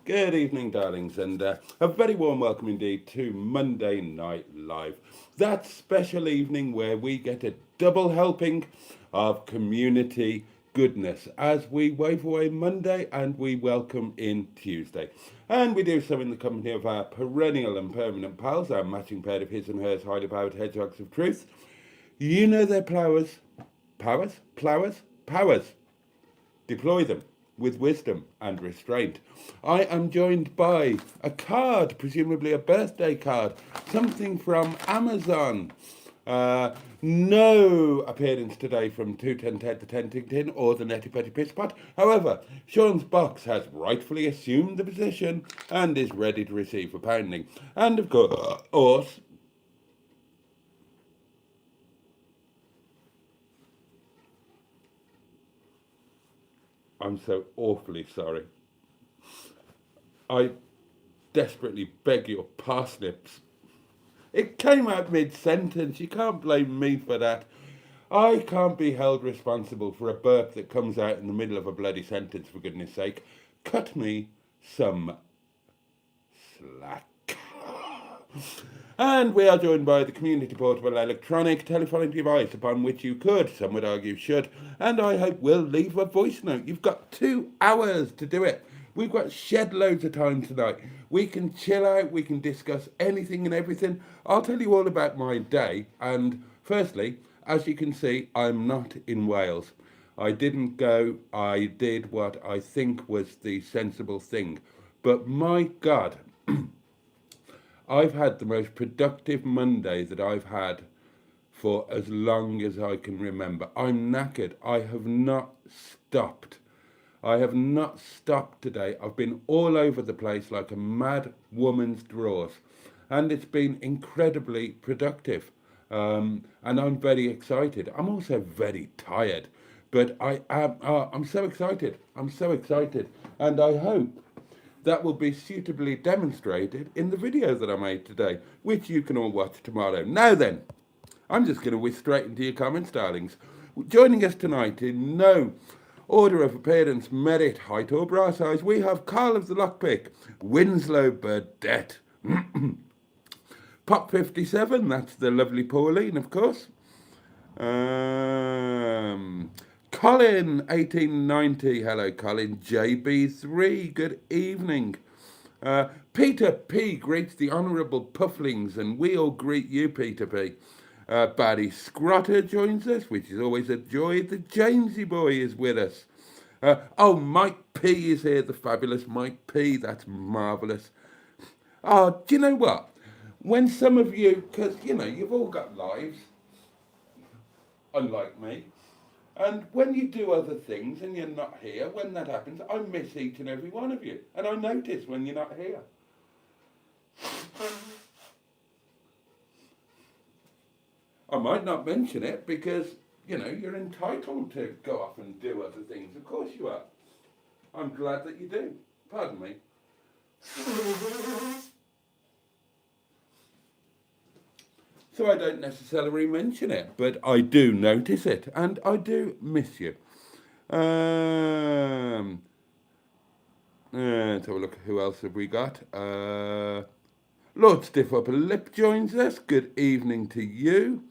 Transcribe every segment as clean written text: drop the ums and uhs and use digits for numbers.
Good evening, darlings, and a very warm welcome indeed to Monday Night Live. That special evening where we get a double helping of community goodness as we wave away Monday and we welcome in Tuesday. And we do so in the company of our perennial and permanent pals, our matching pair of his and hers highly powered hedgehogs of truth. You know their powers. Powers. Deploy them with wisdom and restraint. I am joined by a card, presumably a birthday card, something from Amazon. No appearance today from 210 Ted the Tentington or the Netty Petty Piss Pot. However, Sean's box has rightfully assumed the position and is ready to receive a pounding. And of course, I'm so awfully sorry. I desperately beg your parsnips. It came out mid-sentence. You can't blame me for that. I can't be held responsible for a burp that comes out in the middle of a bloody sentence, for goodness sake. Cut me some slack. And we are joined by the community portable electronic telephonic device upon which you could, some would argue should, and I hope will leave a voice note. You've got 2 hours to do it. We've got shed loads of time tonight. We can chill out, we can discuss anything and everything. I'll tell you all about my day. And firstly, as you can see, I'm not in Wales. I didn't go, I did what I think was the sensible thing. But my God, I've had the most productive Monday that I've had for as long as I can remember. I'm knackered. I have not stopped. I have not stopped today. I've been all over the place like a mad woman's drawers. And it's been incredibly productive. And I'm very excited. I'm also very tired. But I'm so excited. I'm so excited. And I hope that will be suitably demonstrated in the video that I made today, which you can all watch tomorrow. Now then, I'm just going to whiz straight into your comments, darlings. Joining us tonight in no order of appearance, merit, height or bra size, we have Carl of the Lockpick, Winslow Burdett, Pop 57, that's the lovely Pauline, of course. Colin 1890, hello Colin. JB3, good evening. Peter P greets the Honourable Pufflings, and we all greet you, Peter P. Barry Scrotter joins us, which is always a joy. The Jamesy boy is with us. Mike P is here, the fabulous Mike P. That's marvellous. Do you know what? When some of you, because, you know, you've all got lives, unlike me, and when you do other things and you're not here, when that happens, I miss each and every one of you. And I notice when you're not here. I might not mention it because, you know, you're entitled to go off and do other things. Of course you are. I'm glad that you do. Pardon me. So I don't necessarily mention it, but I do notice it, and I do miss you. Let's have a look. Who else have we got? Lord Stiff Upper Lip joins us. Good evening to you.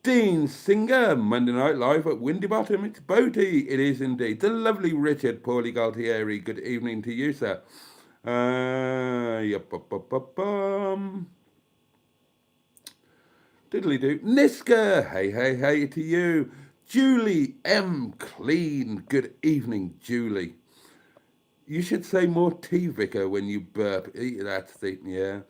Dean Singer, Monday Night Live at Windy Bottom. It's Boaty. It is indeed. The lovely Richard Paulie Galtieri. Good evening to you, sir. Diddly-doo. Niska, hey to you. Julie M. Clean, good evening, Julie. You should say more tea, Vicar, when you burp. That's the, yeah.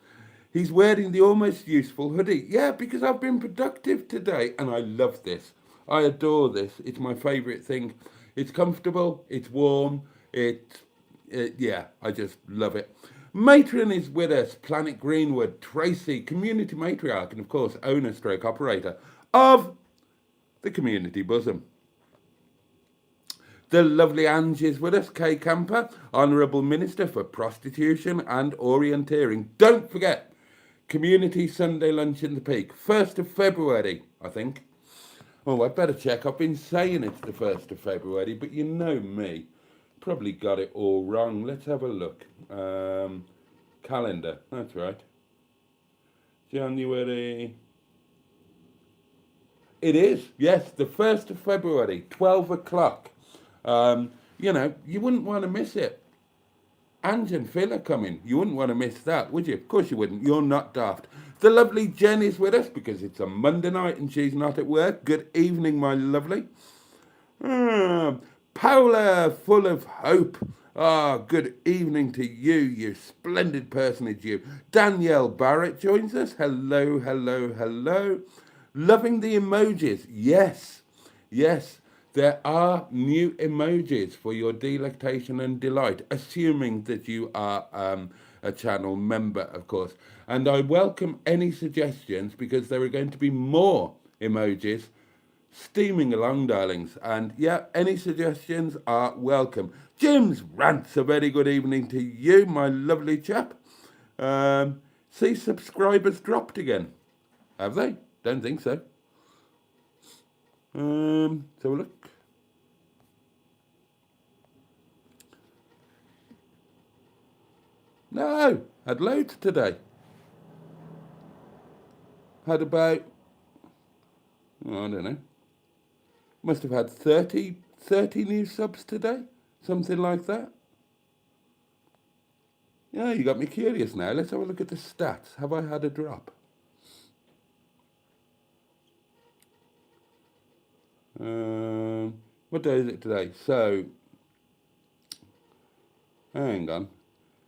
He's wearing the almost useful hoodie. Yeah, because I've been productive today, and I love this. I adore this. It's my favourite thing. It's comfortable, it's warm, yeah, I just love it. Matron is with us, Planet Greenwood, Tracy, community matriarch, and of course, owner stroke operator of the community bosom. The lovely Ange is with us, Kay Camper, Honourable Minister for Prostitution and Orienteering. Don't forget, Community Sunday Lunch in the Peak, 1st of February, I think. Oh, I'd better check. I've been saying it's the 1st of February, but you know me. probably got it all wrong. Let's have a look. Calendar, that's right. January. It is, yes, the 1st of February, 12 o'clock. You know, you wouldn't want to miss it. Ange and Phil are coming. You wouldn't want to miss that, would you? Of course you wouldn't. You're not daft. The lovely Jen is with us because it's a Monday night and she's not at work. Good evening, my lovely. Paula, full of hope. Good evening to you, you splendid personage, you. Danielle Barrett joins us. Hello, hello, hello. Loving the emojis. Yes, yes. There are new emojis for your delectation and delight, assuming that you are a channel member, of course. And I welcome any suggestions because there are going to be more emojis steaming along, darlings. And yeah, any suggestions are welcome. Jim's Rants, a very good evening to you, my lovely chap. See, subscribers dropped again. Have they? Don't think so. Let's have a look. No, had loads today. Had about, I don't know, must have had 30 new subs today, something like that. Yeah, you got me curious now. Let's have a look at the stats. Have I had a drop? What day is it today? So, hang on.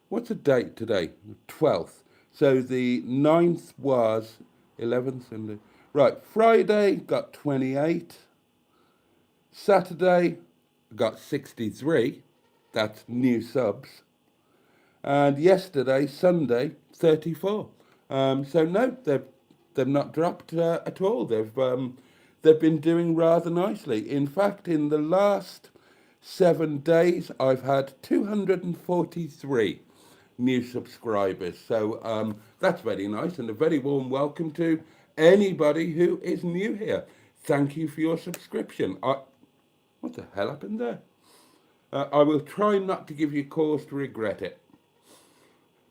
What's the date today? The 12th. So the 9th was 11th. And right, Friday got 28. Saturday got 63. That's new subs. And yesterday, Sunday, 34. So no, they've not dropped at all. They've been doing rather nicely. In fact, in the last 7 days, I've had 243 new subscribers. So that's very nice, and a very warm welcome to anybody who is new here. Thank you for your subscription. What the hell happened there? I will try not to give you cause to regret it.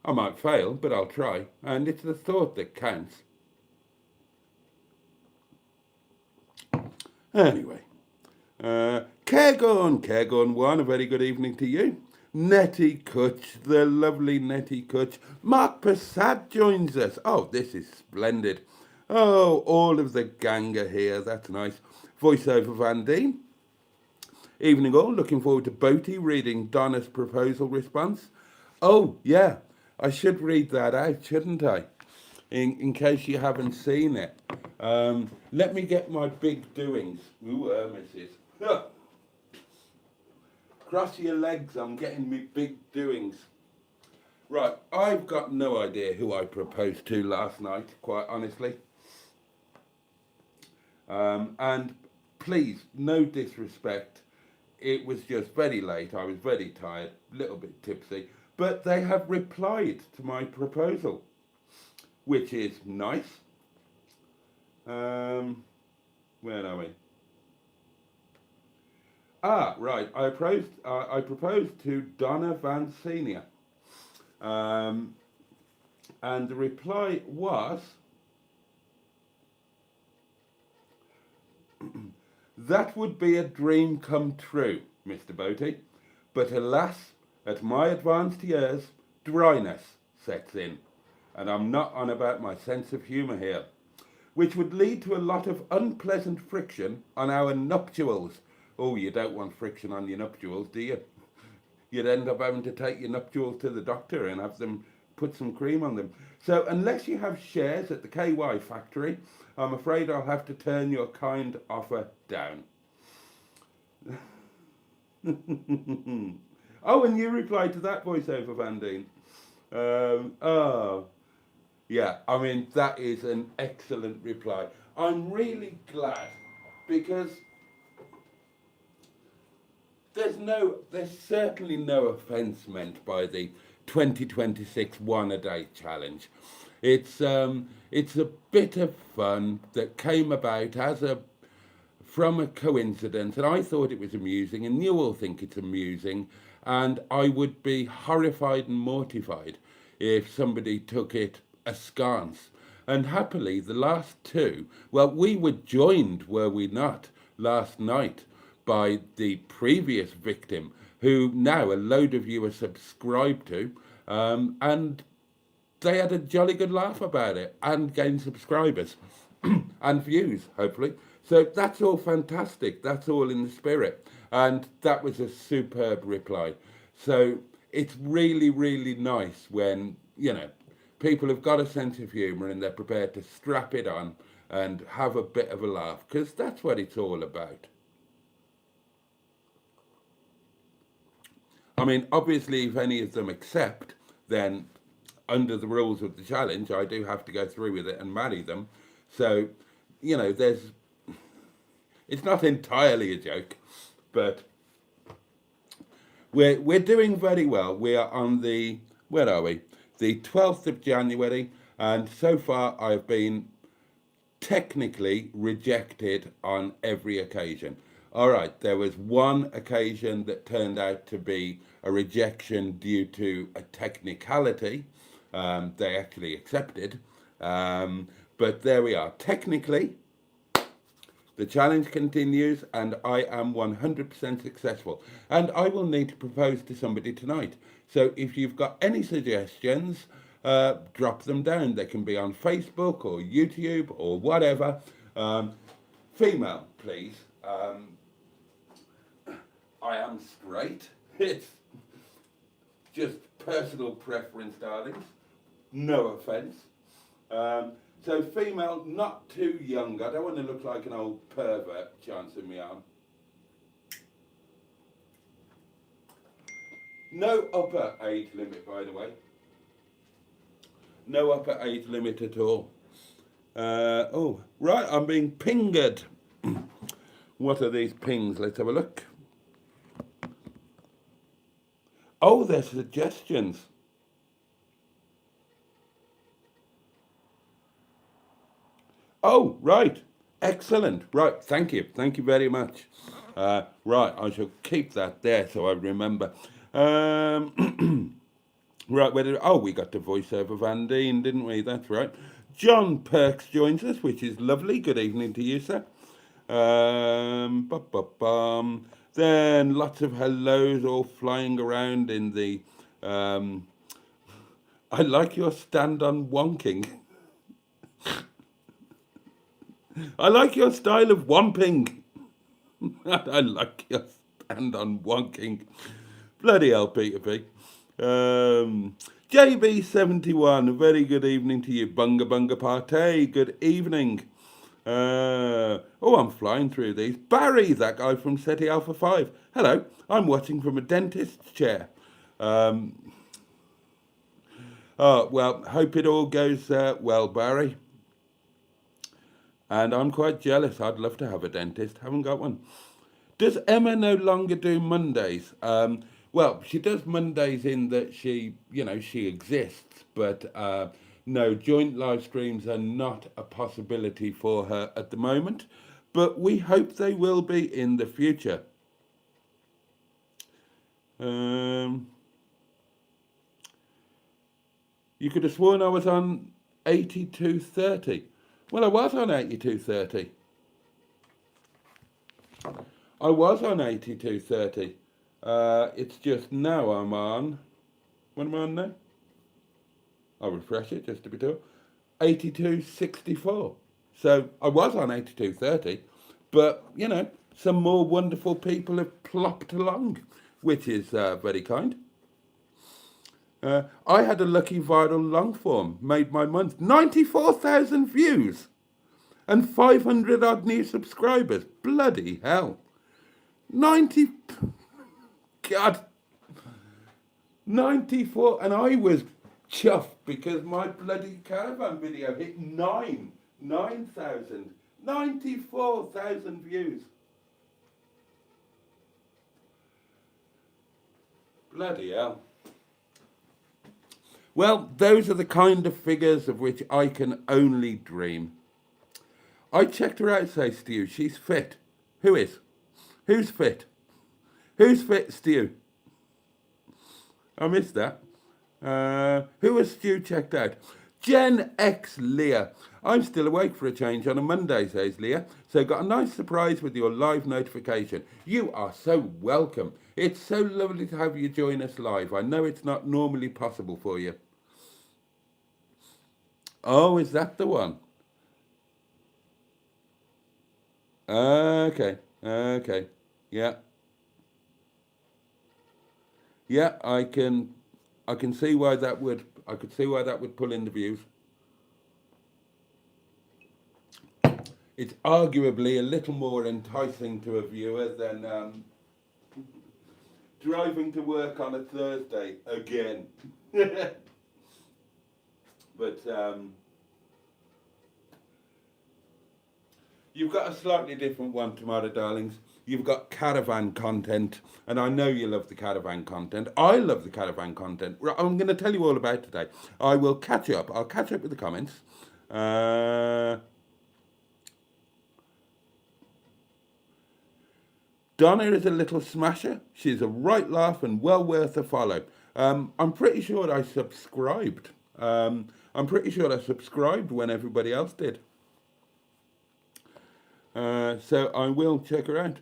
I might fail, but I'll try, and it's the thought that counts. Anyway, Cairgorn 1, a very good evening to you. Netty Kutch, the lovely Netty Kutch. Mark Passad joins us. Oh, this is splendid. Oh, all of the gang are here. That's nice. Voiceover Van Dien. Evening all. Looking forward to Boaty reading Donna's proposal response. Oh, yeah. I should read that out, shouldn't I? In case you haven't seen it. Let me get my big doings. Ooh, missus. Cross your legs, I'm getting me big doings. Right, I've got no idea who I proposed to last night, quite honestly. And please, no disrespect. It was just very late, I was very tired, a little bit tipsy. But they have replied to my proposal, which is nice. Where are we? Right. I proposed to Donna Van Senior. And the reply was, that would be a dream come true, Mr. Boaty. But alas, at my advanced years, dryness sets in. And I'm not on about my sense of humour here. Which would lead to a lot of unpleasant friction on our nuptials. Oh, you don't want friction on your nuptials, do you? You'd end up having to take your nuptials to the doctor and have them put some cream on them. So unless you have shares at the KY factory, I'm afraid I'll have to turn your kind offer down. Oh, and you replied to that voiceover, Van Dien. Yeah, I mean, that is an excellent reply. I'm really glad because there's certainly no offence meant by the 2026 one a day challenge. It's a bit of fun that came about from a coincidence, and I thought it was amusing, and you all think it's amusing, and I would be horrified and mortified if somebody took it askance. And happily, the last two, well, we were joined, were we not, last night by the previous victim, who now a load of you are subscribed to, and they had a jolly good laugh about it and gained subscribers and views, hopefully. So that's all fantastic. That's all in the spirit. And that was a superb reply. So it's really, really nice when, you know, people have got a sense of humour and they're prepared to strap it on and have a bit of a laugh, because that's what it's all about. I mean, obviously, if any of them accept, then under the rules of the challenge, I do have to go through with it and marry them. So, you know, it's not entirely a joke, but we're doing very well. We are on the, where are we? The 12th of January, and so far I've been technically rejected on every occasion. All right, there was one occasion that turned out to be a rejection due to a technicality. They actually accepted, but there we are. Technically, the challenge continues, and I am 100% successful. And I will need to propose to somebody tonight. So if you've got any suggestions, drop them down. They can be on Facebook or YouTube or whatever. Female, please. I am straight. It's just personal preference, darlings. No offence. So female, not too young. I don't want to look like an old pervert chancing me arm. No upper age limit, by the way. No upper age limit at all. Oh, right, I'm being pinged. What are these pings? Let's have a look. Oh, they're suggestions. Oh, right. Excellent. Right. Thank you. Thank you very much. Right. I shall keep that there so I remember. Right. Oh, we got the voiceover Van Deen, didn't we? That's right. John Perks joins us, which is lovely. Good evening to you, sir. Then lots of hellos all flying around in the... I like your stand on wonking. I like your style of womping. I like your stand on wonking. Bloody hell, Peter P. JB71, very good evening to you. Bunga Bunga Partey, good evening. Oh, I'm flying through these. Barry, that guy from SETI Alpha 5. Hello, I'm watching from a dentist's chair. Oh, well, hope it all goes well, Barry. And I'm quite jealous. I'd love to have a dentist. Haven't got one. Does Emma no longer do Mondays? Well, she does Mondays in that she, you know, she exists, but no, joint live streams are not a possibility for her at the moment, but we hope they will be in the future. You could have sworn I was on 8230. Well, I was on 8230. I was on 8230. It's just now I'm on... What am I on now? I'll refresh it just to be sure. 8264. So I was on 8230, but, you know, some more wonderful people have plopped along, which is very kind. I had a lucky viral long form, made my month. 94,000 views and 500 odd new subscribers. Bloody hell. 90... God. 94, and I was chuffed because my bloody Caravan video hit 9,000, 94,000 views. Bloody hell. Well, those are the kind of figures of which I can only dream. I checked her out, says Stu. She's fit. Who is? Who's fit? Who's fit, Stu? I missed that. Who has Stu checked out? Gen X Leah. I'm still awake for a change on a Monday, says Leah. So got a nice surprise with your live notification. You are so welcome. It's so lovely to have you join us live. I know it's not normally possible for you. Oh, is that the one? Okay. Okay. Yeah. Yeah, I can see why that would I could see why that would pull in the views. It's arguably a little more enticing to a viewer than driving to work on a Thursday again. But you've got a slightly different one tomorrow, darlings. You've got caravan content, and I know you love the caravan content. I love the caravan content. I'm going to tell you all about it today. I will catch up. I'll catch up with the comments. Donna is a little smasher. She's a right laugh and well worth a follow. I'm pretty sure I subscribed. I'm pretty sure I subscribed when everybody else did. So I will check her out.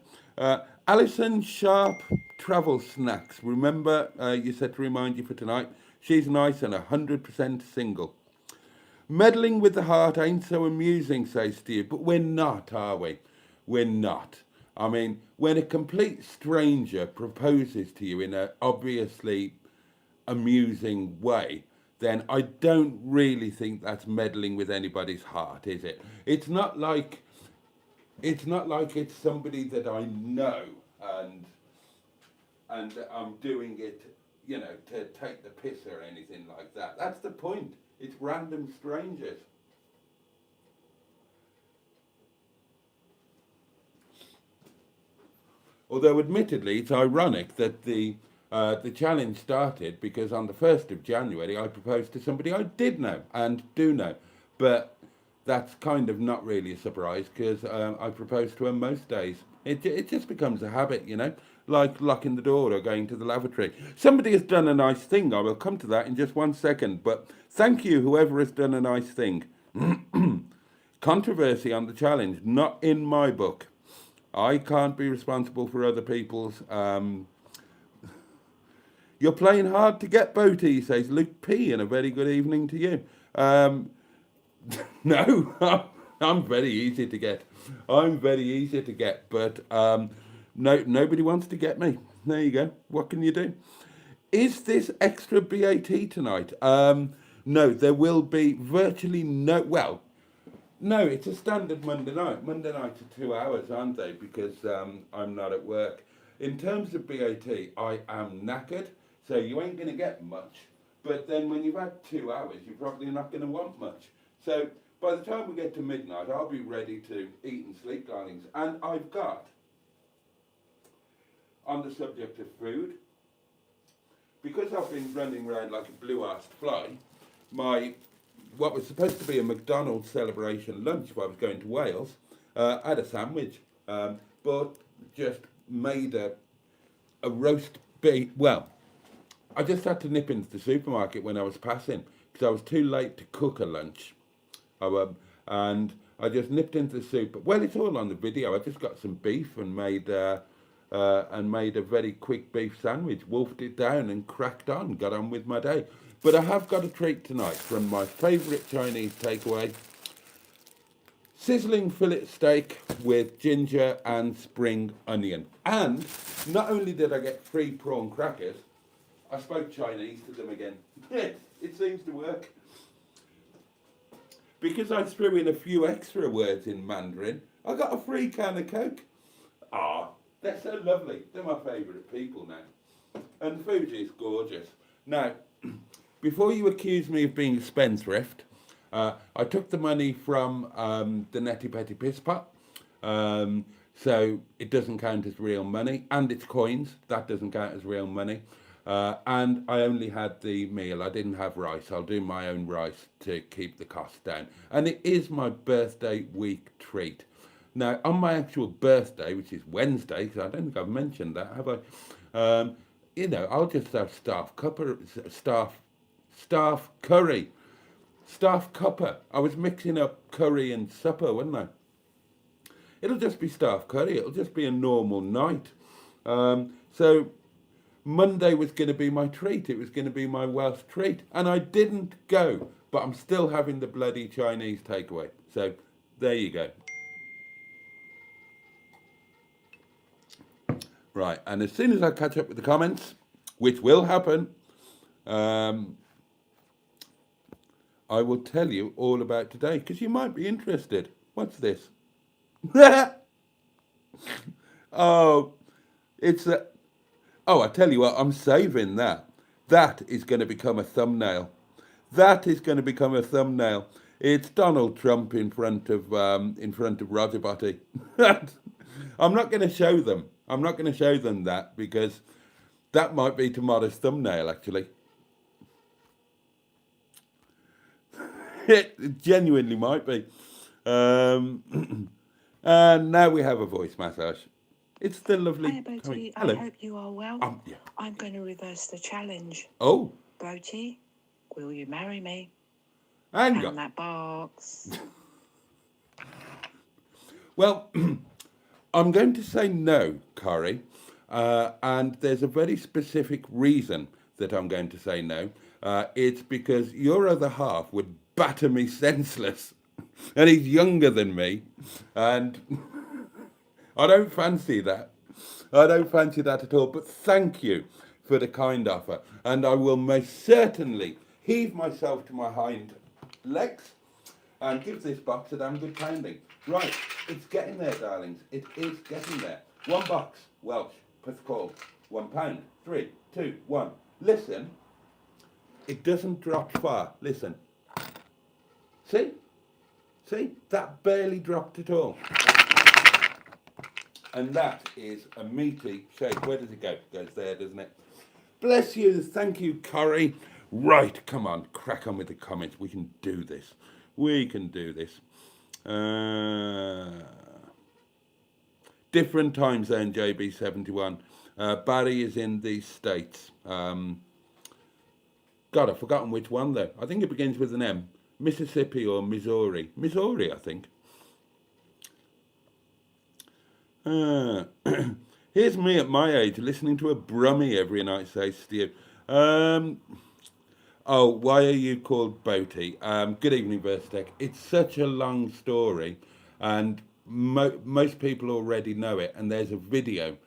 Alison Sharp Travel Snacks. Remember, you said to remind you for tonight. She's nice and 100% single. Meddling with the heart ain't so amusing, says Steve, but we're not, are we? We're not. I mean, when a complete stranger proposes to you in a obviously amusing way, then I don't really think that's meddling with anybody's heart, is it? It's not like it's somebody that I know and I'm doing it, to take the piss or anything like that. That's the point. It's random strangers. Although, admittedly, it's ironic that the challenge started because on the 1st of January I proposed to somebody I did know and do know. But that's kind of not really a surprise because I propose to her most days. It just becomes a habit, like locking the door or going to the lavatory. Somebody has done a nice thing. I will come to that in just 1 second. But thank you, whoever has done a nice thing. Controversy on the challenge, not in my book. I can't be responsible for other people's. You're playing hard to get, Boaty, says Luke P. And a very good evening to you. No, I'm very easy to get. I'm very easy to get, but no, nobody wants to get me. There you go. What can you do? Is this extra BAT tonight? No, there will be virtually no. Well, no, it's a standard Monday night. Monday nights are 2 hours, aren't they? Because I'm not at work. In terms of BAT, I am knackered, so you ain't going to get much. But then when you've had 2 hours, you're probably not going to want much. So by the time we get to midnight, I'll be ready to eat and sleep, darlings. And I've got, on the subject of food, because I've been running around like a blue-arsed fly, what was supposed to be a McDonald's celebration lunch while I was going to Wales, I had a sandwich, but just made a roast beef. Well, I just had to nip into the supermarket when I was passing because I was too late to cook a lunch. And I just nipped into the super. Well, it's all on the video. I just got some beef and made a very quick beef sandwich, wolfed it down and cracked on, got on with my day. But I have got a treat tonight from my favourite Chinese takeaway. Sizzling fillet steak with ginger and spring onion. And not only did I get free prawn crackers, I spoke Chinese to them again. It seems to work. Because I threw in a few extra words in Mandarin, I got a free can of Coke. Ah, they're so lovely. They're my favourite people now. And Fuji's gorgeous. Now, before you accuse me of being a spendthrift, I took the money from the Netty Petty Piss Pot. So it doesn't count as real money. And it's coins. That doesn't count as real money. And I only had the meal. I didn't have rice. I'll do my own rice to keep the cost down. And it is my birthday week treat. Now, on my actual birthday, which is Wednesday, because I don't think I've mentioned that, have I? you know, I'll just have staff curry, staff cuppa. I was mixing up curry and supper, wasn't I? It'll just be staff curry. It'll just be a normal night. So Monday was going to be my treat. It was going to be my Welsh treat. And I didn't go, but I'm still having the bloody Chinese takeaway. So there you go. Right, and as soon as I catch up with the comments, which will happen, I will tell you all about today, because you might be interested. What's this? Oh, it's a... Oh, I tell you what, I'm saving that. That is going to become a thumbnail. That is going to become a thumbnail. It's Donald Trump in front of ROGERBOTTY. I'm not going to show them. I'm not going to show them that, because that might be tomorrow's thumbnail, actually. It genuinely might be. And now we have a voice massage. It's the lovely... Hi, Boaty. Hello. I hope you are well. Yeah. I'm going to reverse the challenge. Oh. Boaty, will you marry me? Hang on. And that box. Well, I'm going to say no, Corey. And there's a very specific reason that I'm going to say no. It's because your other half would batter me senseless. And he's younger than me. And I don't fancy that. I don't fancy that at all. But thank you for the kind offer. And I will most certainly heave myself to my hind legs and give this box a damn good pounding. Right, it's getting there, darlings. It is getting there. 1 box, Welsh, put call. £1. 3, 2, 1. Listen, it doesn't drop far. Listen. See? See? That barely dropped at all. And that is a meaty shape. Where does it go? It goes there, doesn't it? Bless you. Thank you, Corey. Right, come on. Crack on with the comments. We can do this. We can do this. Different time zone, JB71. Barry is in the States. God, I've forgotten which one, though. I think it begins with an M. Mississippi or Missouri. Missouri, I think. Here's me at my age listening to a brummie every night, says Stu. Oh, why are you called Boaty? Good evening, Verstech. It's such a long story, and most people already know it, and there's a video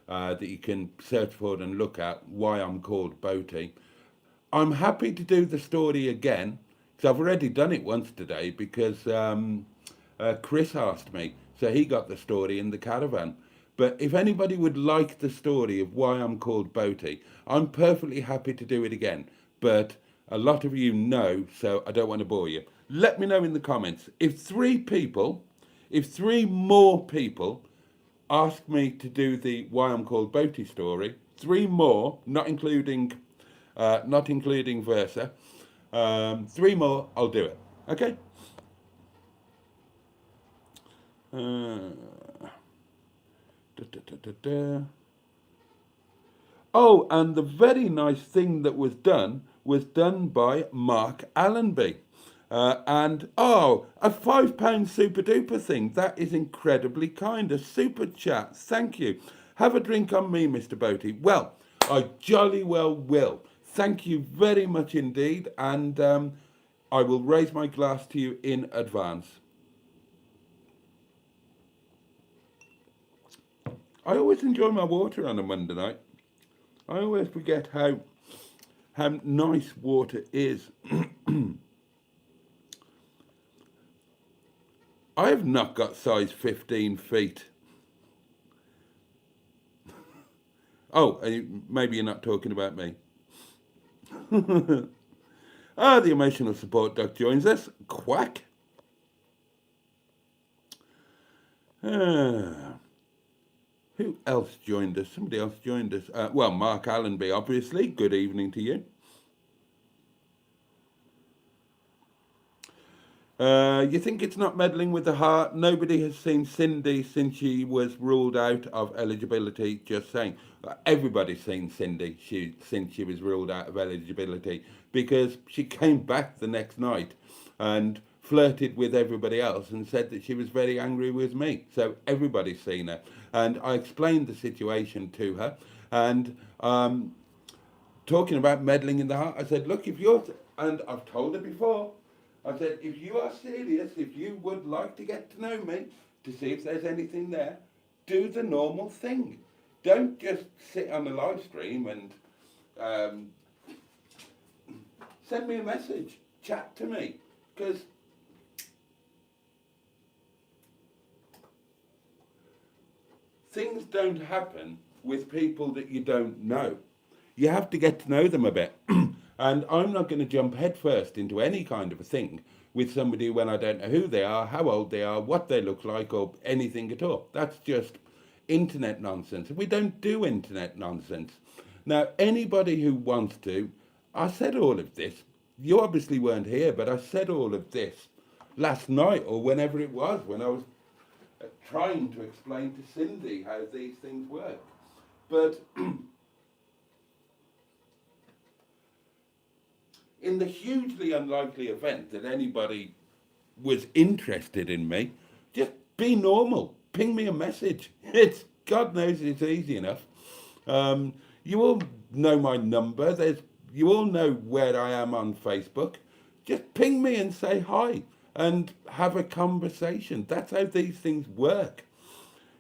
that you can search for and look at, why I'm called Boaty. I'm happy to do the story again, because I've already done it once today, because Chris asked me, so he got the story in the Caravan. But if anybody would like the story of why I'm called Boaty, I'm perfectly happy to do it again. But a lot of you know, so I don't want to bore you. Let me know in the comments. If 3 more people ask me to do the why I'm called Boaty story, 3 more, not including Versa, 3 more, I'll do it. Okay? Oh, and the very nice thing that was done by Mark Allenby. And, oh, a £5 super duper thing. That is incredibly kind. A super chat. Thank you. Have a drink on me, Mr. Boaty. Well, I jolly well will. Thank you very much indeed. And I will raise my glass to you in advance. I always enjoy my water on a Monday night. I always forget how nice water is. I have not got size 15 feet. Oh, maybe you're not talking about me. The emotional support duck joins us. Quack. Who else joined us? Somebody else joined us. Well, Mark Allenby, obviously. Good evening to you. You think it's not meddling with the heart? Nobody has seen Cindy since she was ruled out of eligibility. Just saying. Everybody's seen Cindy since she was ruled out of eligibility because she came back the next night and flirted with everybody else and said that she was very angry with me. So everybody's seen her. And I explained the situation to her. And talking about meddling in the heart, I said, look, if you're, and I've told her before, I said, if you are serious, if you would like to get to know me, to see if there's anything there, do the normal thing. Don't just sit on the live stream and send me a message, chat to me, because things don't happen with people that you don't know. You have to get to know them a bit. And I'm not going to jump headfirst into any kind of a thing with somebody when I don't know who they are, how old they are, what they look like, or anything at all. That's just internet nonsense. We don't do internet nonsense. Now, anybody who wants to, I said all of this. You obviously weren't here, but I said all of this last night or whenever it was, when I was trying to explain to Cindy how these things work. But in the hugely unlikely event that anybody was interested in me, just be normal. Ping me a message. It's, God knows it's easy enough. You all know my number. You all know where I am on Facebook. Just ping me and say hi and have a conversation. That's how these things work.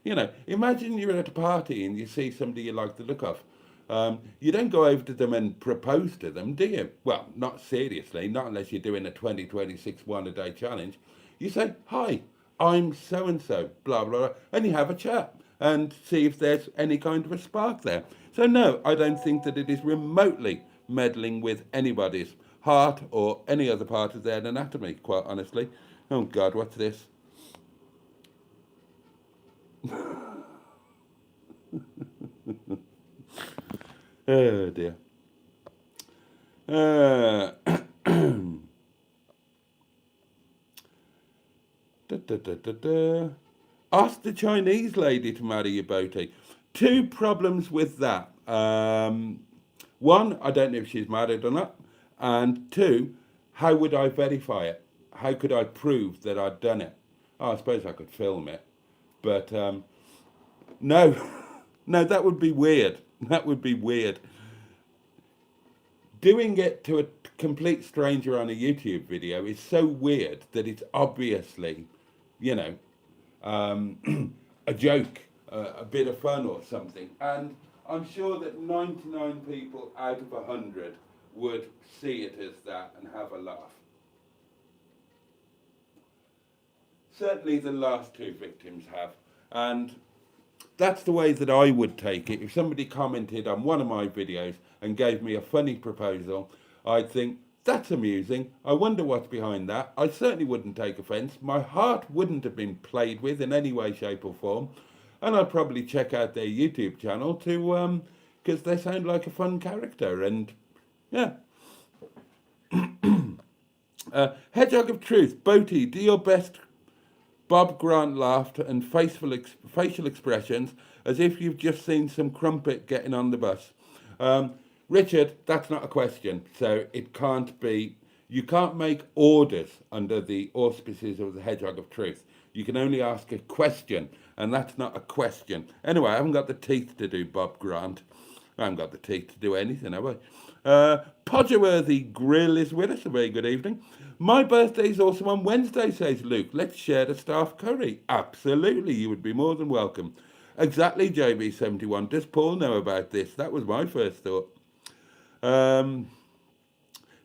You know, imagine you're at a party and you see somebody you like the look of. You don't go over to them and propose to them, do you? Well, not seriously, not unless you're doing a 2026 one-a-day challenge. You say, hi, I'm so-and-so, blah, blah, blah, and you have a chat and see if there's any kind of a spark there. So no, I don't think that it is remotely meddling with anybody's heart or any other part of their anatomy, quite honestly. Oh God, what's this? Oh dear. Ask the Chinese lady to marry you, Boaty. Two problems with that. One, I don't know if she's married or not. And two, how would I verify it? How could I prove that I'd done it? Oh, I suppose I could film it. But no, no, that would be weird. That would be weird. Doing it to a complete stranger on a YouTube video is so weird that it's obviously, you know, a joke, a bit of fun or something. And I'm sure that 99 people out of 100 would see it as that and have a laugh. Certainly the last two victims have. And that's the way that I would take it. If somebody commented on one of my videos and gave me a funny proposal, I'd think, that's amusing. I wonder what's behind that. I certainly wouldn't take offence. My heart wouldn't have been played with in any way, shape or form. And I'd probably check out their YouTube channel to, because they sound like a fun character. And yeah. Hedgehog of Truth, Boaty, do your best. Bob Grant laughed and facial expressions as if you've just seen some crumpet getting on the bus. Richard, that's not a question, so it can't be. You can't make orders under the auspices of the Hedgehog of Truth. You can only ask a question, and that's not a question. Anyway, I haven't got the teeth to do Bob Grant. I haven't got the teeth to do anything, have I? Podgerworthy Grill is with us. A very good evening. My birthday's also on Wednesday, says Luke. Let's share the staff curry. Absolutely, you would be more than welcome. Exactly, JB71. Does Paul know about this? That was my first thought.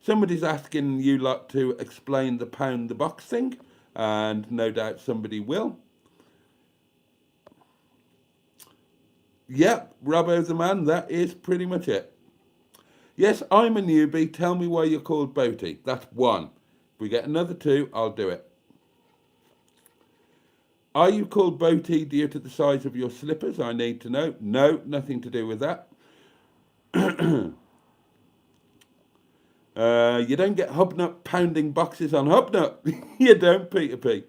Somebody's asking you lot to explain the pound the box thing, and no doubt somebody will. Yep, Robbo the man, that is pretty much it. Yes, I'm a newbie. Tell me why you're called Boaty. That's one. If we get another two, I'll do it. Are you called Boaty due to the size of your slippers? I need to know. No, nothing to do with that. You don't get Hubnut pounding boxes on Hubnut. You don't, Peter P.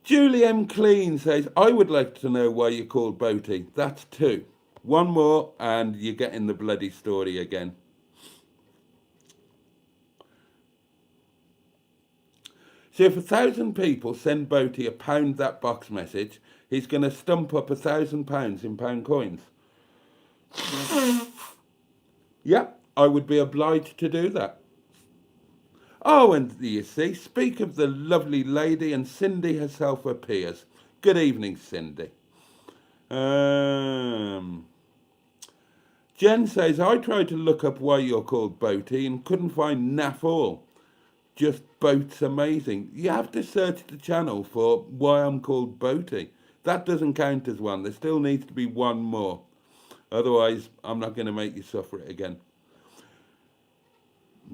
Julie M. Clean says, I would like to know why you're called Boaty. That's 2. One more and you're getting the bloody story again. So if 1,000 people send Boaty a pound that box message, he's going to stump up £1,000 in pound coins. Yep, I would be obliged to do that. Oh, and you see, speak of the lovely lady, and Cindy herself appears. Good evening, Cindy. Jen says, I tried to look up why you're called Boaty and couldn't find naff all. Just boats amazing. You have to search the channel for why I'm called Boaty. That doesn't count as one. There still needs to be one more. Otherwise, I'm not going to make you suffer it again.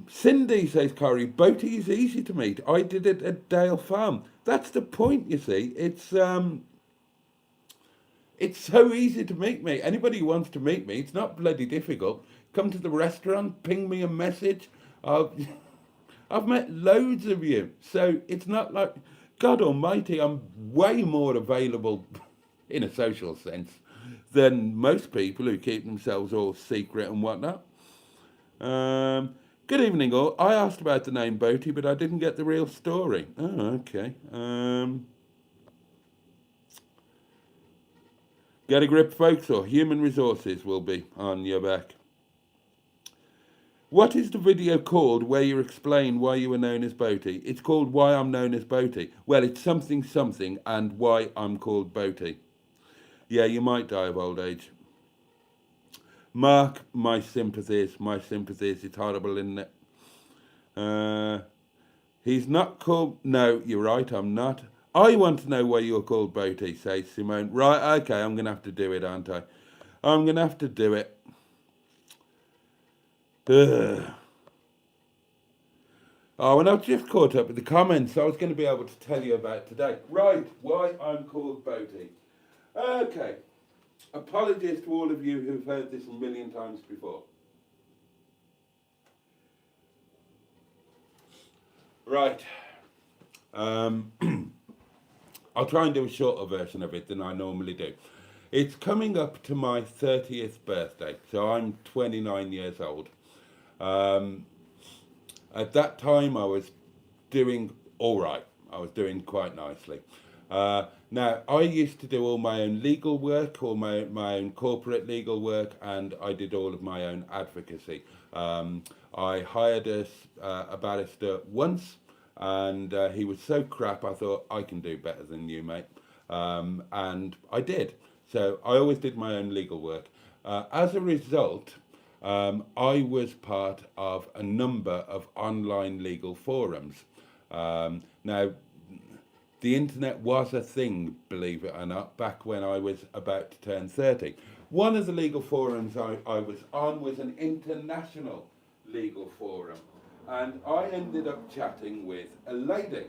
Cindy says, Corey, Boaty is easy to meet. I did it at Dale Farm. That's the point, you see. It's so easy to meet me. Anybody who wants to meet me, it's not bloody difficult. Come to the restaurant, ping me a message. I've met loads of you. So it's not like, God almighty, I'm way more available in a social sense than most people who keep themselves all secret and whatnot. Good evening all. I asked about the name Boaty, but I didn't get the real story. Oh, okay. Get a grip, folks, or human resources will be on your back. What is the video called where you explain why you were known as Boaty? It's called Why I'm Known as Boaty. Well, it's something something and why I'm called Boaty. Yeah, you might die of old age. Mark, my sympathies. It's horrible, isn't it? He's not called... No, you're right, I'm not. I want to know why you're called Boaty, says Simone. Right, okay, I'm going to have to do it, aren't I? I'm going to have to do it. Ugh. Oh, and I've just caught up with the comments I was going to be able to tell you about today. Right, why I'm called Boaty. Okay. Apologies to all of you who've heard this a million times before. Right. I'll try and do a shorter version of it than I normally do. It's coming up to my 30th birthday, so I'm 29 years old. At that time, I was doing all right. I was doing quite nicely. Now, I used to do all my own legal work, all my own corporate legal work, and I did all of my own advocacy. I hired a barrister once, and he was so crap, I thought, I can do better than you, mate. And I did. So I always did my own legal work. As a result, I was part of a number of online legal forums. Now, the internet was a thing, believe it or not, back when I was about to turn 30. One of the legal forums I was on was an international legal forum. And I ended up chatting with a lady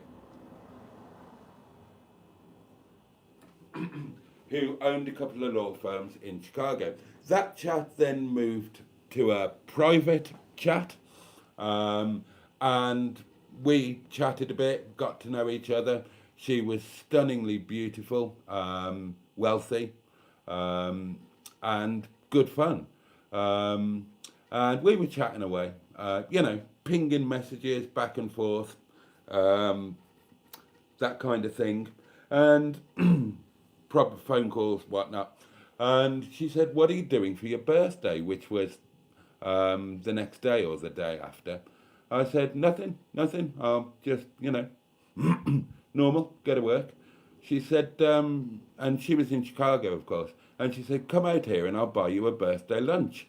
who owned a couple of law firms in Chicago. That chat then moved to a private chat, and we chatted a bit, got to know each other. She was stunningly beautiful, wealthy, and good fun. And we were chatting away, pinging messages back and forth, that kind of thing, and proper phone calls, whatnot. And she said, what are you doing for your birthday, which was the next day or the day after? I said, nothing, I'll just, normal, go to work. She said, and she was in Chicago, of course, and she said, come out here and I'll buy you a birthday lunch.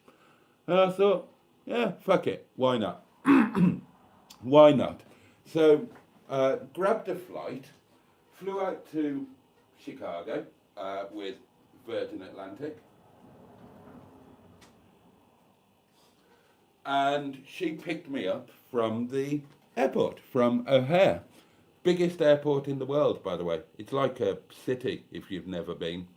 And I thought, yeah, fuck it, why not? Why not? So, grabbed a flight, flew out to Chicago with Virgin Atlantic, and she picked me up from the airport, from O'Hare. Biggest airport in the world, by the way. It's like a city if you've never been.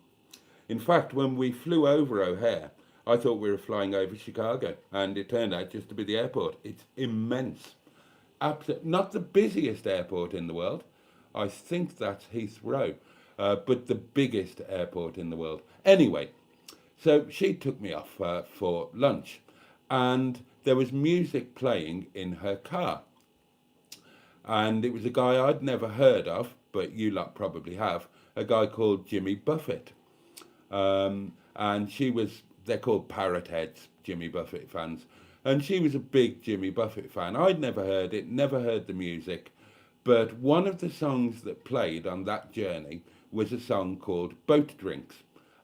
In fact, when we flew over O'Hare, I thought we were flying over Chicago, and it turned out just to be the airport. It's immense. Not the busiest airport in the world. I think that's Heathrow, but the biggest airport in the world. Anyway, so she took me off for lunch, and there was music playing in her car. And it was a guy I'd never heard of, but you lot probably have, a guy called Jimmy Buffett. And they're called parrot heads, Jimmy Buffett fans. And she was a big Jimmy Buffett fan. I'd never heard it, never heard the music. But one of the songs that played on that journey was a song called Boat Drinks.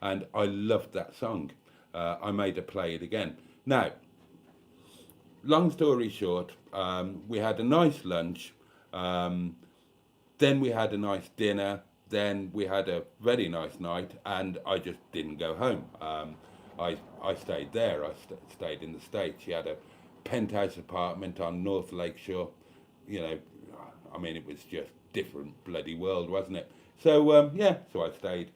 And I loved that song. I made her play it again. Now, long story short, we had a nice lunch. Then we had a nice dinner. Then we had a very nice night, and I just didn't go home. I stayed there. I stayed in the States. She had a penthouse apartment on North Lakeshore. You know, I mean, it was just different bloody world, wasn't it? So, so I stayed.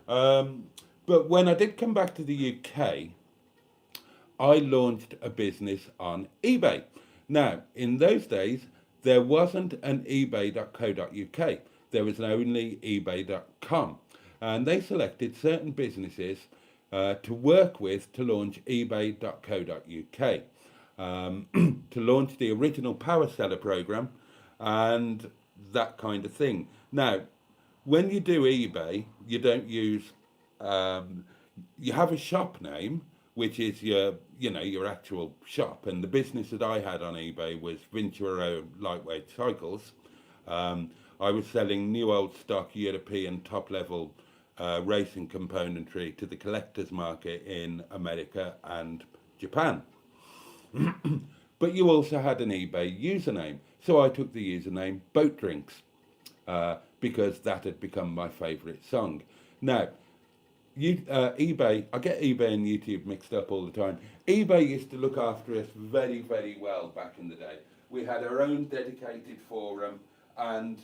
But when I did come back to the UK, I launched a business on eBay. Now, in those days, there wasn't an ebay.co.uk. There was only ebay.com. And they selected certain businesses to work with to launch ebay.co.uk, to launch the original Power Seller program and that kind of thing. Now, when you do eBay, you don't use, you have a shop name, which is your actual shop. And the business that I had on eBay was Vinturo Lightweight Cycles. I was selling new old stock European top level racing componentry to the collector's market in America and Japan. But you also had an eBay username. So I took the username Boat Drinks because that had become my favourite song. Now, eBay, I get eBay and YouTube mixed up all the time. eBay used to look after us very, very well back in the day. We had our own dedicated forum, and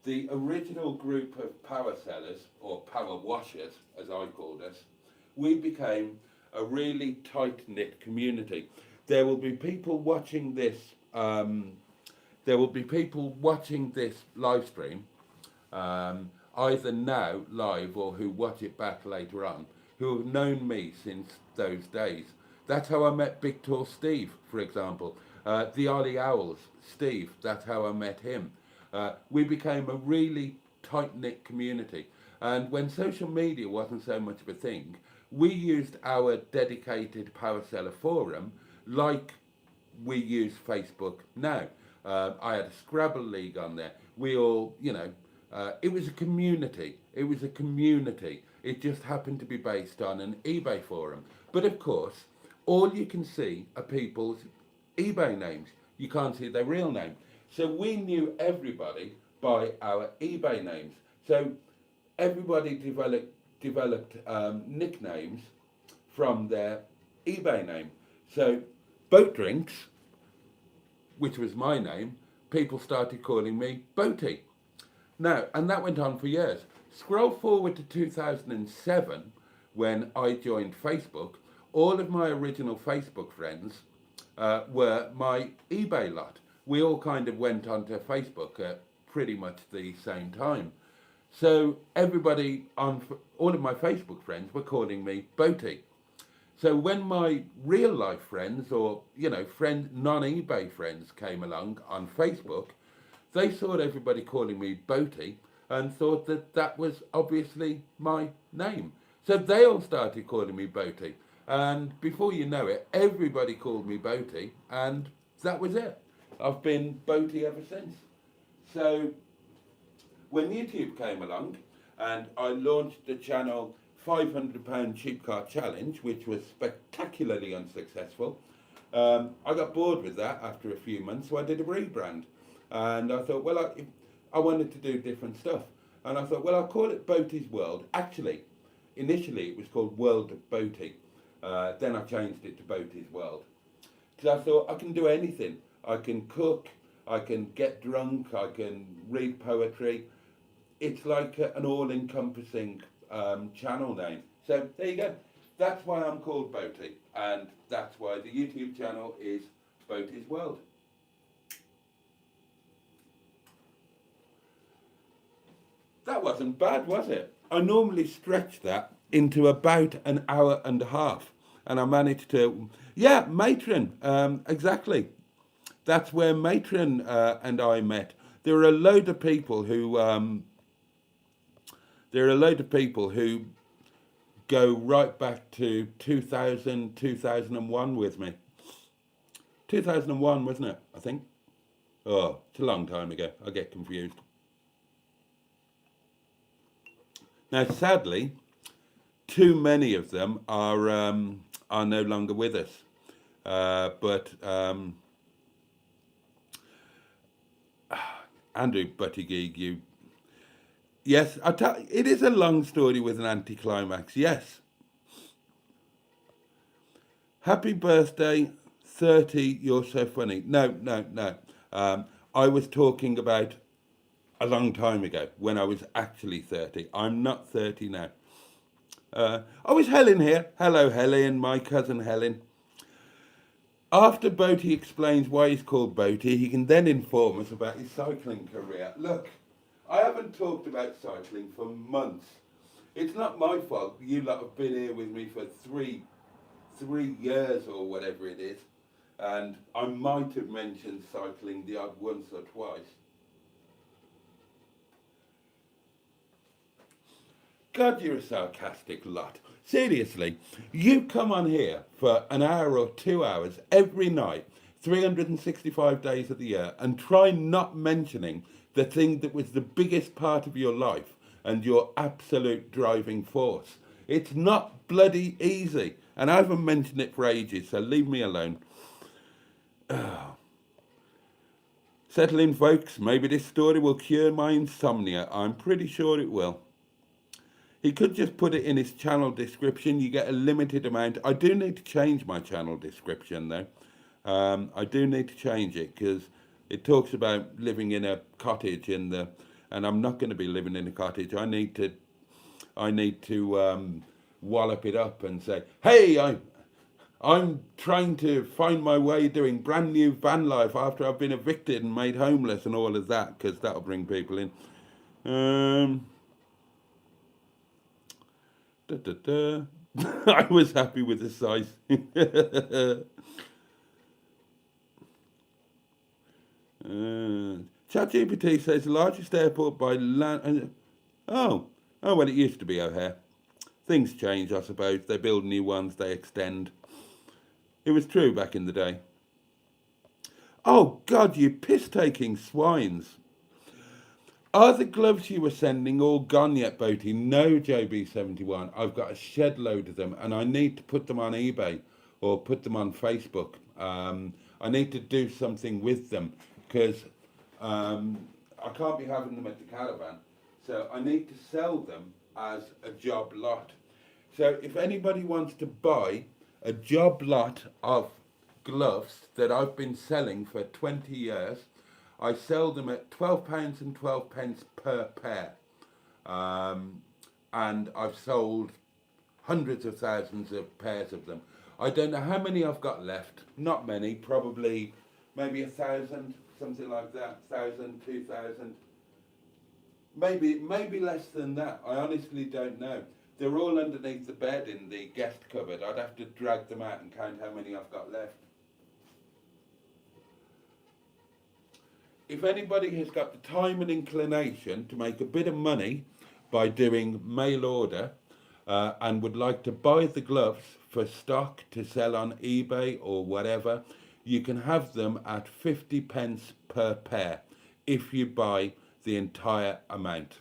the original group of power sellers, or power washers, as I called us, we became a really tight-knit community. There will be people watching this. There will be people watching this live stream, either now live or who watch it back later on, who have known me since those days. That's how I met Big Tall Steve, for example. The Ollie Owls, Steve. That's how I met him. We became a really tight-knit community. And when social media wasn't so much of a thing, we used our dedicated Power Seller forum like we use Facebook now. I had a Scrabble League on there. We all, it was a community. It was a community. It just happened to be based on an eBay forum. But of course, all you can see are people's eBay names. You can't see their real name. So we knew everybody by our eBay names. So everybody developed nicknames from their eBay name. So Boat Drinks, which was my name, people started calling me Boaty. Now, and that went on for years. Scroll forward to 2007, when I joined Facebook. All of my original Facebook friends were my eBay lot. We all kind of went onto Facebook at pretty much the same time. So everybody all of my Facebook friends were calling me Boaty. So when my real life friends, or non-eBay friends came along on Facebook, they saw everybody calling me Boaty and thought that was obviously my name. So they all started calling me Boaty. And before you know it, everybody called me Boaty, and that was it. I've been Boaty ever since. So when YouTube came along and I launched the channel £500 Cheap Car Challenge, which was spectacularly unsuccessful, I got bored with that after a few months, so I did a rebrand. And I thought, well, I wanted to do different stuff. And I thought, well, I'll call it Boaty's World. Actually, initially it was called World of Boaty. Then I changed it to Boaty's World. Because I thought, I can do anything. I can cook, I can get drunk, I can read poetry. It's like an all-encompassing channel name. So there you go. That's why I'm called Boaty, and that's why the YouTube channel is Boaty's World. That wasn't bad, was it? I normally stretch that into about an hour and a half, and I managed to, yeah, Matron, exactly. That's where Matron and I met. There are a load of people who go right back to 2000, 2001 with me. 2001, wasn't it? I think. Oh, it's a long time ago. I get confused. Now, sadly, too many of them are no longer with us. Andrew Buttigieg, you. Yes, it is a long story with an anticlimax. Yes. Happy birthday, 30. You're so funny. No. I was talking about a long time ago when I was actually 30. I'm not 30 now. Oh, is Helen here? Hello, Helen, my cousin Helen. After Boaty explains why he's called Boaty, he can then inform us about his cycling career. Look, I haven't talked about cycling for months. It's not my fault. You lot have been here with me for three years or whatever it is. And I might have mentioned cycling the odd once or twice. God, you're a sarcastic lot. Seriously, you come on here for an hour or 2 hours every night, 365 days of the year, and try not mentioning the thing that was the biggest part of your life and your absolute driving force. It's not bloody easy, and I haven't mentioned it for ages, so leave me alone. Settle in, folks. Maybe this story will cure my insomnia. I'm pretty sure it will. He could just put it in his channel description. You get a limited amount. I do need to change my channel description, though. I do need to change it because it talks about living in a cottage and I'm not going to be living in a cottage. I need to wallop it up and say, hey, I'm trying to find my way doing brand new van life after I've been evicted and made homeless and all of that, because that'll bring people in. I was happy with the size. ChatGPT says largest airport by land. Oh, well, it used to be O'Hare. Things change, I suppose. They build new ones, they extend. It was true back in the day. Oh, God, you piss-taking swines. Are the gloves you were sending all gone yet, Boaty? No, JB71. I've got a shed load of them, and I need to put them on eBay or put them on Facebook. I need to do something with them because I can't be having them at the Caravan. So I need to sell them as a job lot. So if anybody wants to buy a job lot of gloves that I've been selling for 20 years, I sell them at £12 and 12 pence per pair. And I've sold hundreds of thousands of pairs of them. I don't know how many I've got left. Not many, probably maybe 1,000, something like that. 1,000, 2,000. Maybe less than that. I honestly don't know. They're all underneath the bed in the guest cupboard. I'd have to drag them out and count how many I've got left. If anybody has got the time and inclination to make a bit of money by doing mail order and would like to buy the gloves for stock to sell on eBay or whatever, you can have them at 50 pence per pair if you buy the entire amount.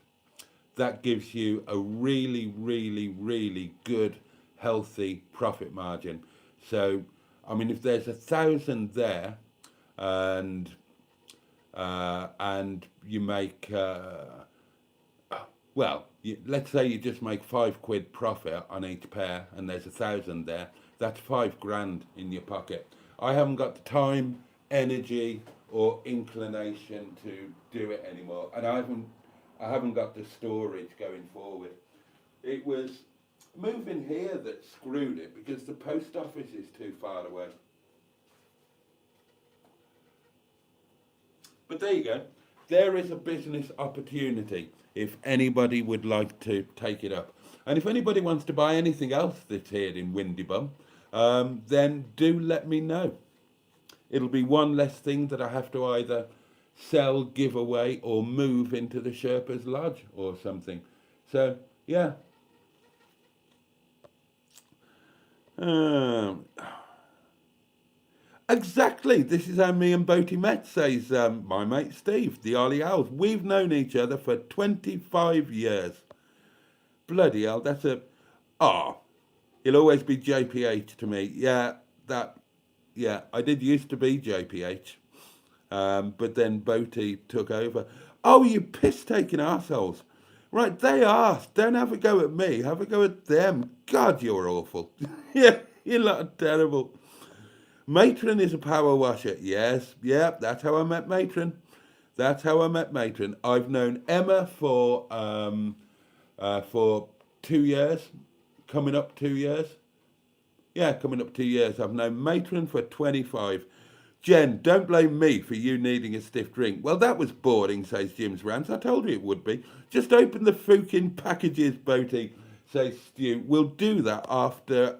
That gives you a really, really, really good, healthy profit margin. So, I mean, if there's 1,000 there and you make, let's say you just make £5 profit on each pair and there's 1,000 there, that's £5 in your pocket. I haven't got the time, energy or inclination to do it anymore, and I haven't got the storage going forward. It was moving here that screwed it because the post office is too far away. But there you go. There is a business opportunity if anybody would like to take it up. And if anybody wants to buy anything else that's here in Windybum, then do let me know. It'll be one less thing that I have to either sell, give away, or move into the Sherpa's Lodge or something. So, yeah. Exactly. This is how me and Boaty met, says my mate Steve, the Ollie Owls. We've known each other for 25 years. Bloody hell, that's a... Oh, he'll always be JPH to me. Yeah, I did used to be JPH. But then Boaty took over. Oh, you piss-taking arseholes. Right, they asked. Don't have a go at me. Have a go at them. God, you're awful. Yeah, you lot are terrible. Matron is a power washer. Yes, yeah, that's how I met Matron. That's how I met Matron. I've known Emma for 2 years, coming up 2 years. Yeah, coming up 2 years. I've known Matron for 25. Jen, don't blame me for you needing a stiff drink. Well, that was boring, says Jim's Rants. I told you it would be. Just open the fucking packages, Boaty, says Stu. We'll do that after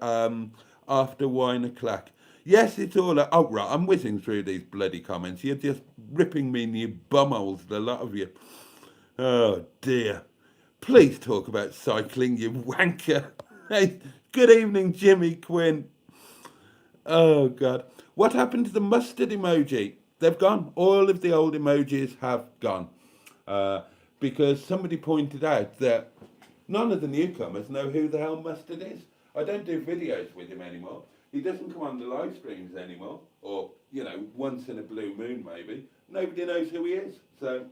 wine o'clock. Yes, it's all... Oh, right, I'm whizzing through these bloody comments. You're just ripping me in your bumholes, the lot of you. Oh, dear. Please talk about cycling, you wanker. Hey, good evening, Jimmy Quinn. Oh, God. What happened to the mustard emoji? They've gone. All of the old emojis have gone. Because somebody pointed out that none of the newcomers know who the hell Mustard is. I don't do videos with him anymore. He doesn't come on the live streams anymore. Or, you know, once in a blue moon maybe. Nobody knows who he is. So...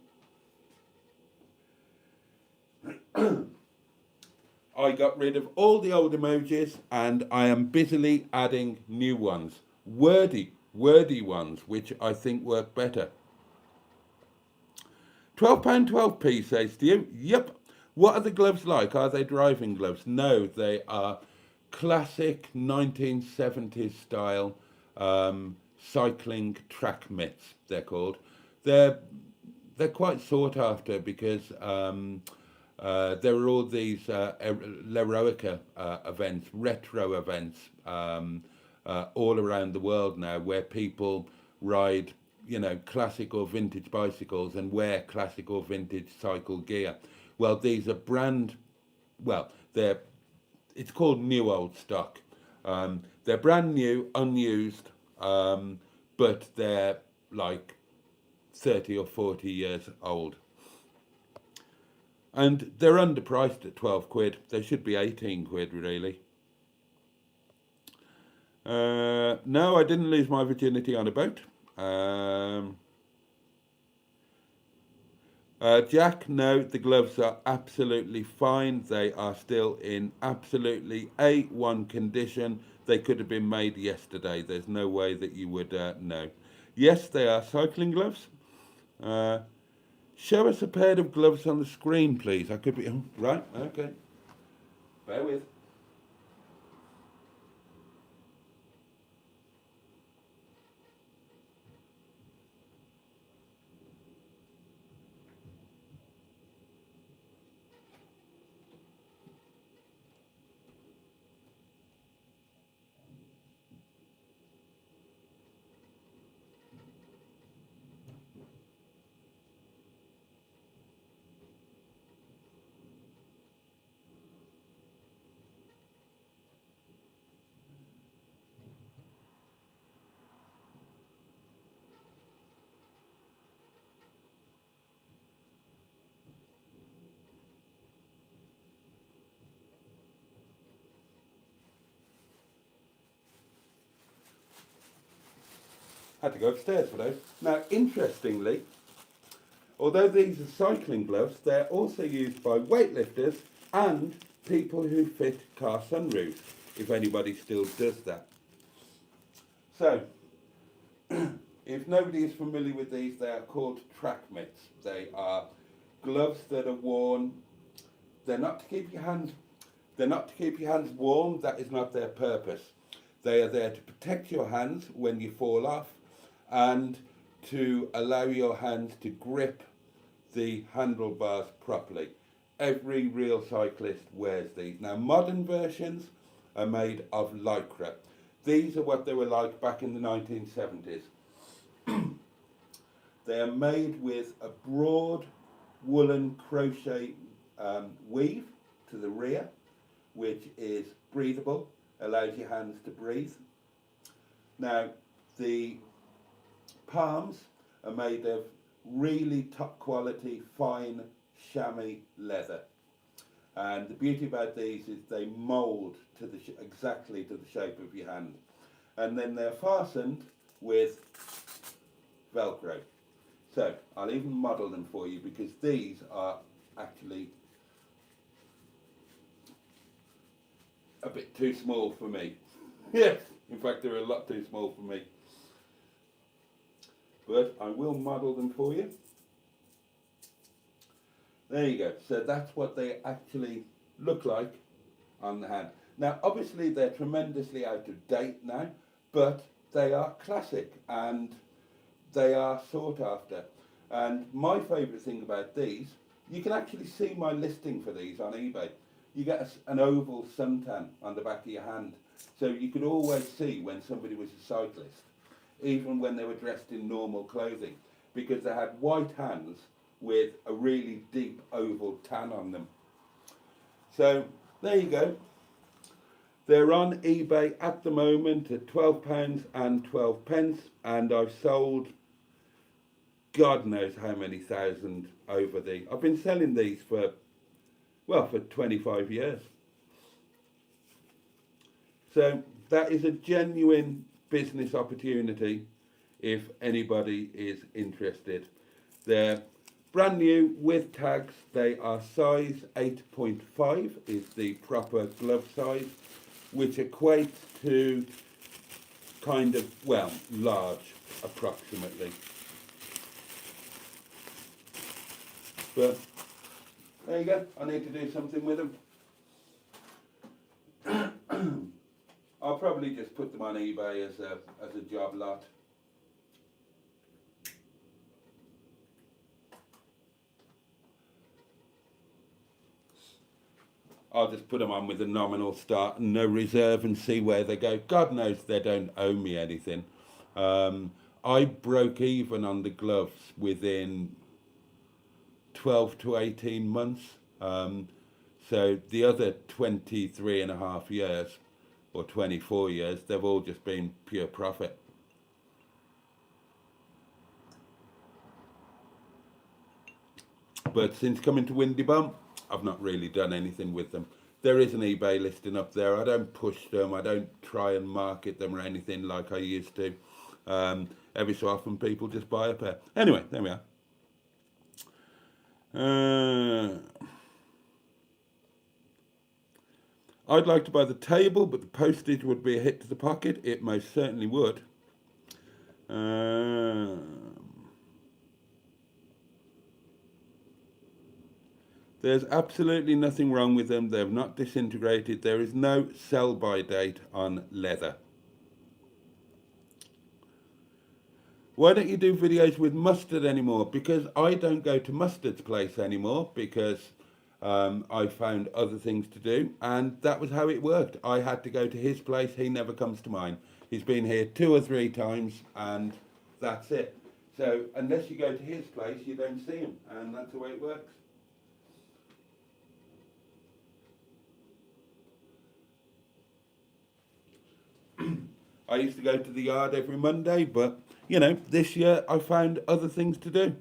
I got rid of all the old emojis and I am busily adding new ones. Wordy ones, which I think work better. £12.12p, says to you. Yep. What are the gloves like? Are they driving gloves? No, they are classic 1970s style cycling track mitts, they're called. They're quite sought after because there are all these L'Eroica events, retro events, all around the world now, where people ride, you know, classic or vintage bicycles and wear classic or vintage cycle gear. Well, these are it's called new old stock. They're brand new, unused, but they're like 30 or 40 years old. And they're underpriced at 12 quid. They should be 18 quid, really. No, I didn't lose my virginity on a boat. Jack, no, the gloves are absolutely fine. They are still in absolutely A1 condition. They could have been made yesterday. There's no way that you would know. Yes, they are cycling gloves. Show us a pair of gloves on the screen, please. I could be... Oh, right, okay. Bear with. Had to go upstairs for those. Now, interestingly, although these are cycling gloves, they're also used by weightlifters and people who fit car sunroofs, if anybody still does that. So, if nobody is familiar with these, they are called track mitts. They are gloves that are worn. They're not to keep your hands They're not to keep your hands warm, that is not their purpose. They are there to protect your hands when you fall off and to allow your hands to grip the handlebars properly. Every real cyclist wears these. Now, modern versions are made of Lycra. These are what they were like back in the 1970s. They are made with a broad woolen crochet weave to the rear, which is breathable, allows your hands to breathe. Now, the palms are made of really top quality, fine chamois leather. And the beauty about these is they mould to the exactly to the shape of your hand. And then they're fastened with Velcro. So I'll even model them for you because these are actually a bit too small for me. Yes, in fact they're a lot too small for me. But I will model them for you. There you go. So that's what they actually look like on the hand. Now obviously they're tremendously out of date now, but they are classic and they are sought after. And my favourite thing about these, you can actually see my listing for these on eBay. You get an oval suntan on the back of your hand. So you could always see when somebody was a cyclist, even when they were dressed in normal clothing, because they had white hands with a really deep oval tan on them. So there you go. They're on eBay at the moment at £12 and 12 pence, and I've sold God knows how many thousand over the... I've been selling these for 25 years. So that is a genuine business opportunity if anybody is interested. They're brand new with tags. They are size 8.5 is the proper glove size, which equates to kind of, well, large approximately. But there you go, I need to do something with them. I'll probably just put them on eBay as a job lot. I'll just put them on with a nominal start and no reserve and see where they go. God knows they don't owe me anything. I broke even on the gloves within 12 to 18 months. So the other 23 and a half years or 24 years, they've all just been pure profit. But since coming to Windy Bum, I've not really done anything with them. There is an eBay listing up there. I don't push them. I don't try and market them or anything like I used to. Every so often people just buy a pair. Anyway, there we are. I'd like to buy the table, but the postage would be a hit to the pocket. It most certainly would. There's absolutely nothing wrong with them. They've not disintegrated. There is no sell-by date on leather. Why don't you do videos with Mustard anymore? Because I don't go to Mustard's place anymore because I found other things to do, and that was how it worked. I had to go to his place. He never comes to mine. He's been here 2 or 3 times, and that's it. So unless you go to his place, you don't see him, and that's the way it works. I used to go to the yard every Monday, but, you know, this year I found other things to do.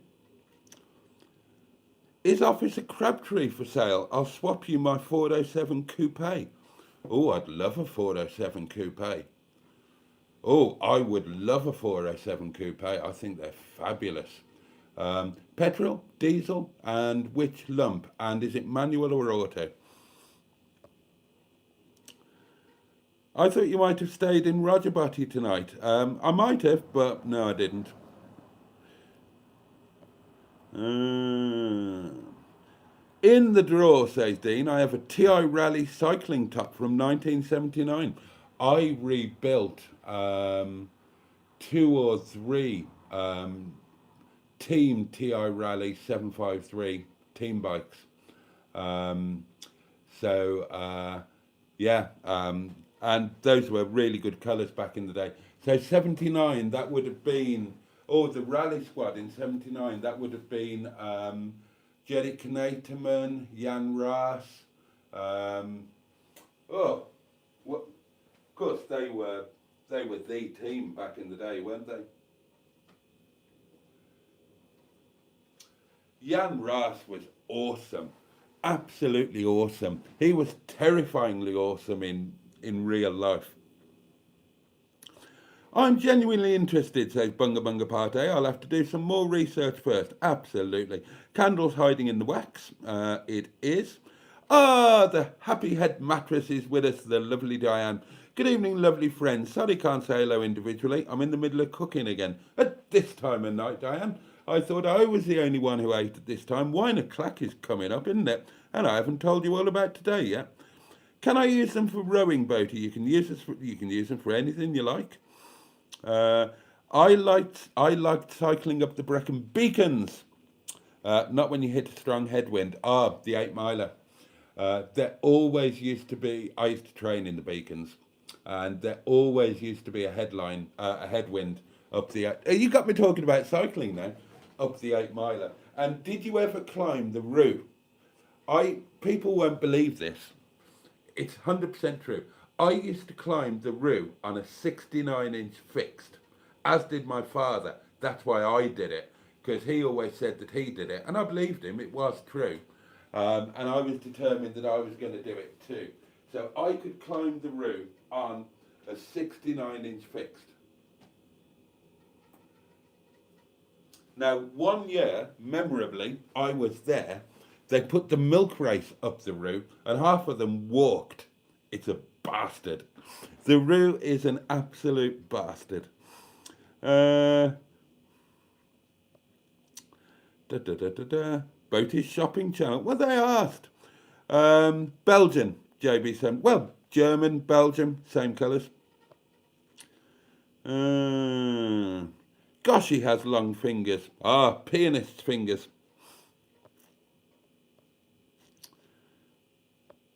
Is Officer Crabtree for sale? I'll swap you my 407 Coupe. Oh, I'd love a 407 Coupe. Oh, I would love a 407 Coupe. I think they're fabulous. Petrol, diesel, and which lump? And is it manual or auto? I thought you might have stayed in ROGERBOTTY tonight. I might have, but no, I didn't. In the draw, says Dean, I have a TI Rally cycling top from 1979. I rebuilt two or three Team TI Rally 753 team bikes. Um, yeah, and those were really good colours back in the day. So 79, that would have been, the rally squad in 79, that would have been Jerry Knaterman, Jan Raas. Of course, they were the team back in the day, weren't they? Jan Raas was awesome, absolutely awesome. He was terrifyingly awesome in real life. I'm genuinely interested, says Bunga Bunga Pate. I'll have to do some more research first. Absolutely. Candles hiding in the wax. It is. The happy head mattress is with us, the lovely Diane. Good evening, lovely friends. Sorry can't say hello individually. I'm in the middle of cooking again. At this time of night, Diane. I thought I was the only one who ate at this time. Wine o'clock is coming up, isn't it? And I haven't told you all about today yet. Can I use them for rowing, Boaty? You can use them for anything you like. I liked cycling up the Brecon Beacons. Not when you hit a strong headwind. The 8 miler. There always used to be. I used to train in the Beacons, and there always used to be a headwind up the. You got me talking about cycling now. Up the 8 miler. And did you ever climb the route? People won't believe this. It's 100% true. I used to climb the route on a 69-inch fixed, as did my father. That's why I did it, because he always said that he did it, and I believed him. It was true, and I was determined that I was going to do it too. So I could climb the route on a 69-inch fixed. Now, one year, memorably, I was there. They put the milk race up the route, and half of them walked. It's a bastard. The route is an absolute bastard. Boaty's shopping channel. Well, they asked. Belgian, JB said. Well, German, Belgium, same colours. Gosh, he has long fingers. Pianist's fingers.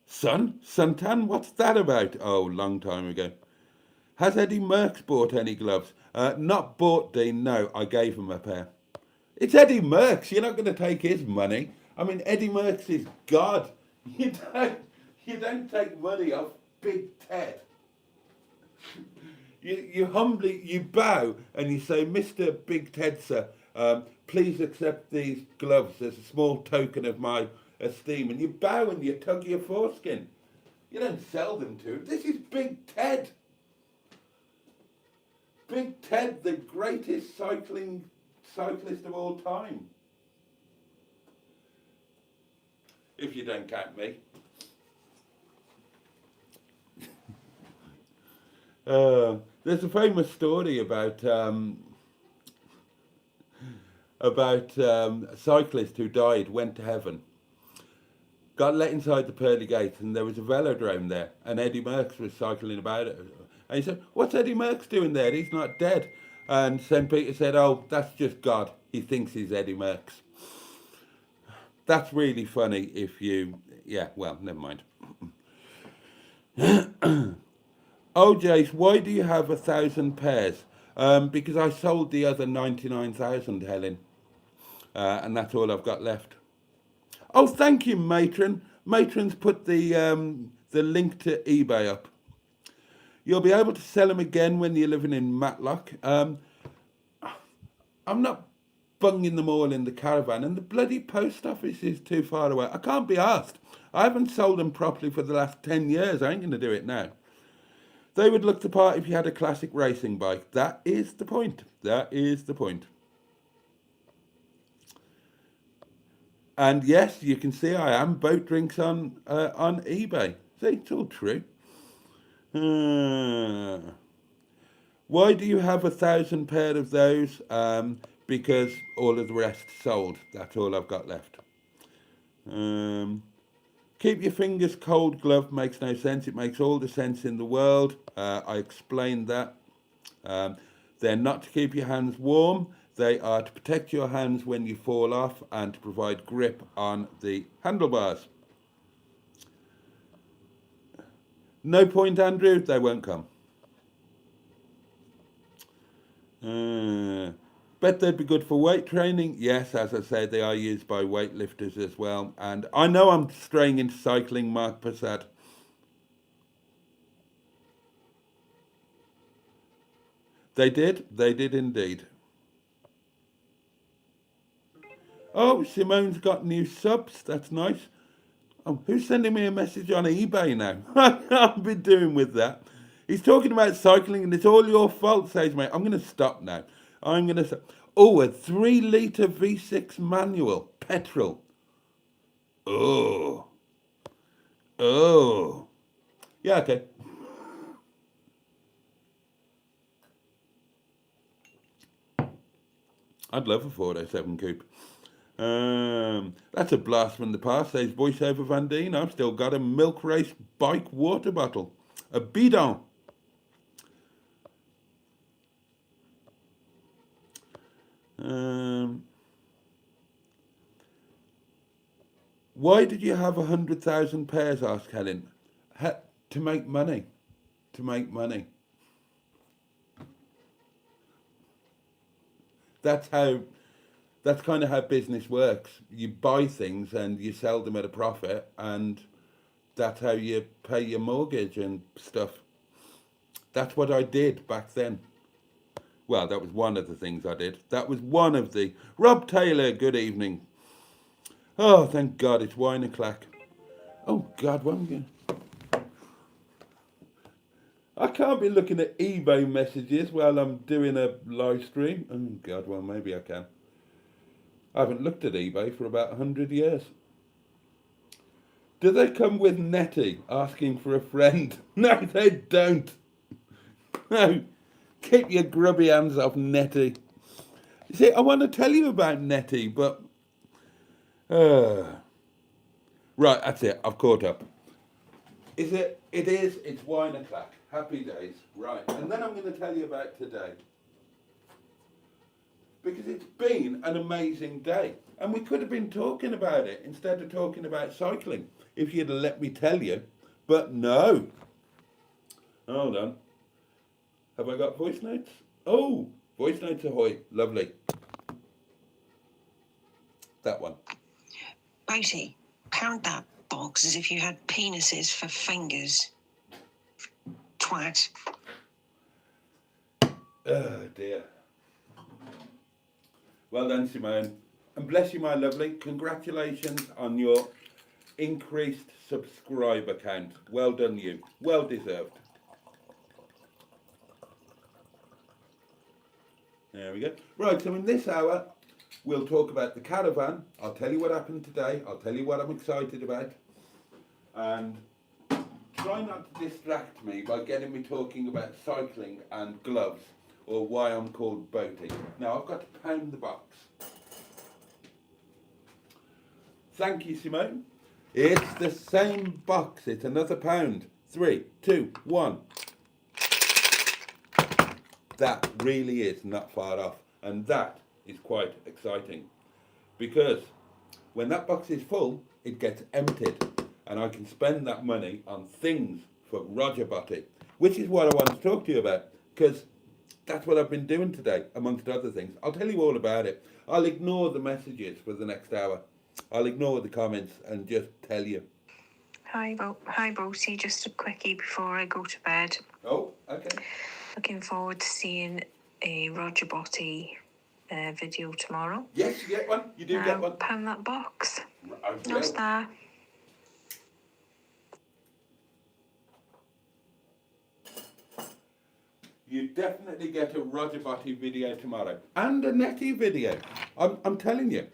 Suntan, what's that about? Oh, long time ago. Has Eddie Merckx bought any gloves? Not bought, Dean, no, I gave him a pair. It's Eddie Merckx, you're not going to take his money. I mean, Eddie Merckx is God. You don't take money off Big Ted. You humbly bow and you say, Mr. Big Ted, sir, please accept these gloves as a small token of my esteem. And you bow and you tug your foreskin. You don't sell them to him. This is Big Ted. Big Ted, the greatest cyclist of all time. If you don't count me. There's a famous story about a cyclist who died, went to heaven, got let inside the pearly gates, and there was a velodrome there, and Eddie Merckx was cycling about it. And he said, "What's Eddie Merckx doing there? He's not dead." And St. Peter said, "Oh, that's just God. He thinks he's Eddie Merckx." That's really funny if you... Yeah, well, never mind. Oh, Jace, why do you have 1,000 pairs? Because I sold the other 99,000, Helen. And that's all I've got left. Oh, thank you, Matron. Matron's put the link to eBay up. You'll be able to sell them again when you're living in Matlock. I'm not bunging them all in the caravan, and the bloody post office is too far away. I can't be asked. I haven't sold them properly for the last 10 years. I ain't going to do it now. They would look the part if you had a classic racing bike. That is the point. That is the point. And yes, you can see I am boat drinks on eBay. See, it's all true. Why do you have 1,000 pair of those? Because all of the rest sold. That's all I've got left. Keep your fingers cold glove makes no sense. It makes all the sense in the world. I explained that. They're not to keep your hands warm. They are to protect your hands when you fall off and to provide grip on the handlebars. No point, Andrew. They won't come. Bet they'd be good for weight training. Yes, as I said, they are used by weightlifters as well. And I know I'm straying into cycling, Mark Passat. They did indeed. Oh, Simone's got new subs. That's nice. Oh, who's sending me a message on eBay now? I've been doing with that. He's talking about cycling and it's all your fault, says mate. I'm going to stop now. I'm going to stop. Oh, a 3-litre V6 manual, petrol. Oh. Oh. Yeah, okay. I'd love a 407 coupe. That's a blast from the past, says voiceover Van Dien. I've still got a milk race bike water bottle. A bidon. Why did you have 100,000 pairs, asked Helen. To make money. To make money. That's kind of how business works. You buy things and you sell them at a profit, and that's how you pay your mortgage and stuff. That's what I did back then. Well, that was one of the things I did. That was one of the... Rob Taylor, good evening. Oh, thank God, it's 1:00. Oh, God, what am I going... I can't be looking at eBay messages while I'm doing a live stream. Oh, God, well, maybe I can. I haven't looked at eBay for about 100 years. Do they come with Netty asking for a friend? No, they don't. No, keep your grubby hands off Netty. You see, I want to tell you about Netty, but... Right, that's it. I've caught up. Is it? It is. It's 1:00. Happy days. Right, and then I'm going to tell you about today. Because it's been an amazing day. And we could have been talking about it instead of talking about cycling, if you'd have let me tell you. But no. Hold on. Have I got voice notes? Oh, voice notes ahoy. Lovely. That one. Boaty, count that box as if you had penises for fingers. Twat. Oh, dear. Well done, Simone. And bless you, my lovely. Congratulations on your increased subscriber count. Well done, you. Well deserved. There we go. Right, so in this hour, we'll talk about the Caravan. I'll tell you what happened today. I'll tell you what I'm excited about. And try not to distract me by getting me talking about cycling and gloves, or why I'm called Boaty. Now, I've got to pound the box. Thank you, Simone. It's the same box. It's another pound. 3, 2, 1. That really is not far off. And that is quite exciting. Because when that box is full, it gets emptied. And I can spend that money on things for ROGERBOTTY, which is what I want to talk to you about. Because that's what I've been doing today, amongst other things. I'll tell you all about it. I'll ignore the messages for the next hour. I'll ignore the comments and just tell you. Hi, Boaty. Just a quickie before I go to bed. Oh, okay. Looking forward to seeing a ROGERBOTTY video tomorrow. Yes, you get one. You do get one. Pound that box. I No will. star. You definitely get a ROGERBOTTY video tomorrow. And a NETTY video. I'm telling you.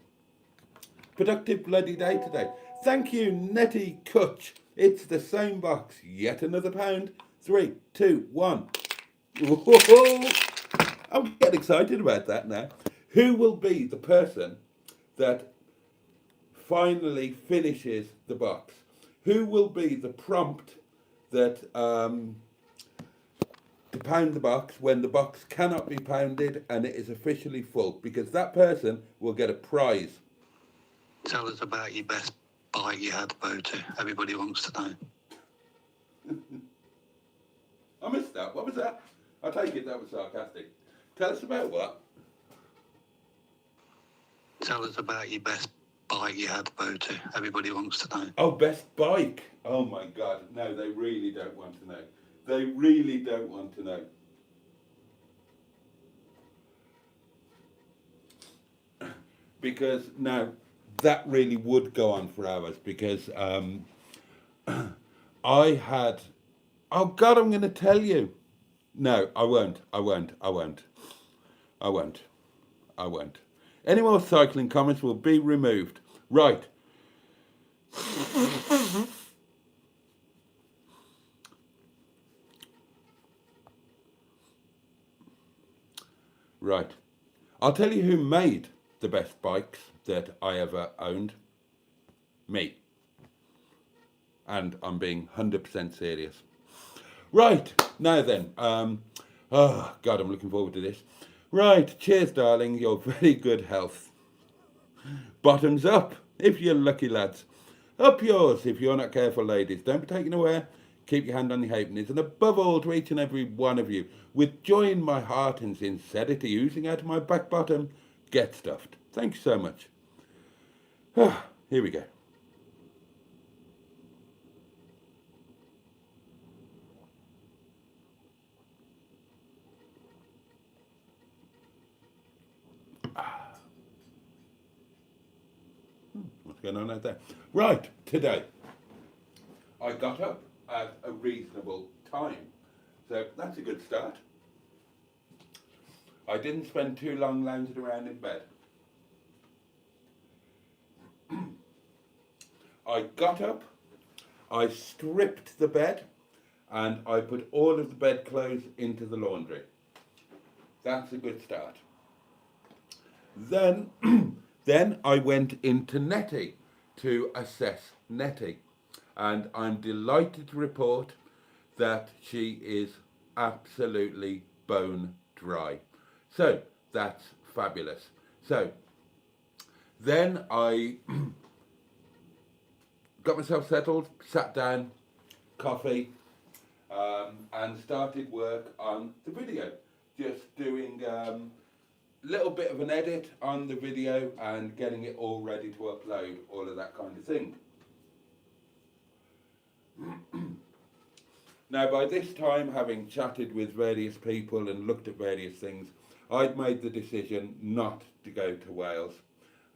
Productive bloody day today. Thank you, Netty Kutch. It's the same box. Yet another pound. 3, 2, 1. Whoa. I'm getting excited about that now. Who will be the person that finally finishes the box. Who will be the prompt that to pound the box when the box cannot be pounded and it is officially full? Because that person will get a prize. Tell us about your best bike you had, Boaty. Everybody wants to know. I missed that. What was that? I take it that was sarcastic. Tell us about what? Tell us about your best bike you had, Boaty. Everybody wants to know. Oh, best bike. Oh my God. No, they really don't want to know. They really don't want to know. Because now that really would go on for hours, because I had, oh God, I'm going to tell you. No, I won't. Any more cycling comments will be removed. Right. Right. I'll tell you who made the best bikes that I ever owned. Me. And I'm being 100% serious. Right. Now then. Oh, God, I'm looking forward to this. Right. Cheers, darling. Your very good health. Bottoms up, if you're lucky, lads. Up yours, if you're not careful, ladies. Don't be taken away. Keep your hand on your halfpennies. And above all, to each and every one of you, with joy in my heart and sincerity oozing out of my back bottom, get stuffed. Thank you so much. Here we go. What's going on out there? Right, today I got up at a reasonable time, so that's a good start. I didn't spend too long lounging around in bed. I got up, I stripped the bed, and I put all of the bedclothes into the laundry. That's a good start. Then I went into NETTY to assess NETTY, and I'm delighted to report that she is absolutely bone dry. So that's fabulous. So then I got myself settled, sat down, coffee, and started work on the video. Just doing little bit of an edit on the video and getting it all ready to upload, all of that kind of thing. Now, by this time, having chatted with various people and looked at various things, I'd made the decision not to go to Wales.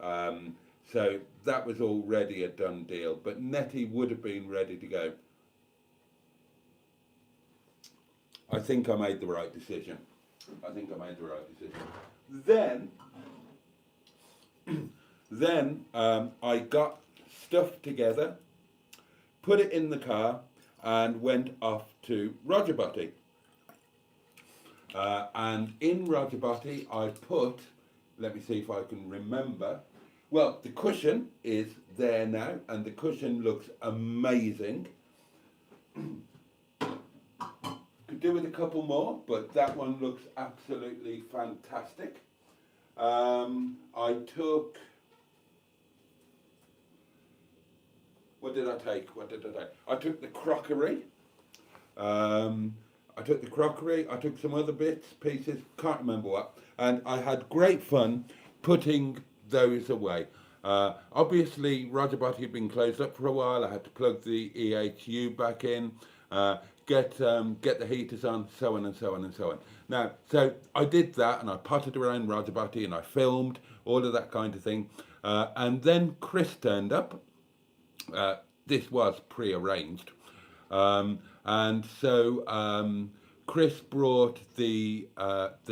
So that was already a done deal, but NETTY would have been ready to go. I think I made the right decision. Then I got stuff together, put it in the car, and went off to ROGERBOTTY. And in ROGERBOTTY I put, let me see if I can remember, well, the cushion is there now, and the cushion looks amazing. Could do with a couple more, but that one looks absolutely fantastic. I took, what did I take? I took the crockery. I took some other bits, pieces, can't remember what. And I had great fun putting those away. Obviously, ROGERBOTTY had been closed up for a while. I had to plug the EHU back in, get the heaters on, so on and so on and so on. Now, so I did that, and I potted around ROGERBOTTY, and I filmed all of that kind of thing. And then Chris turned up. This was pre-arranged. And so Chris brought the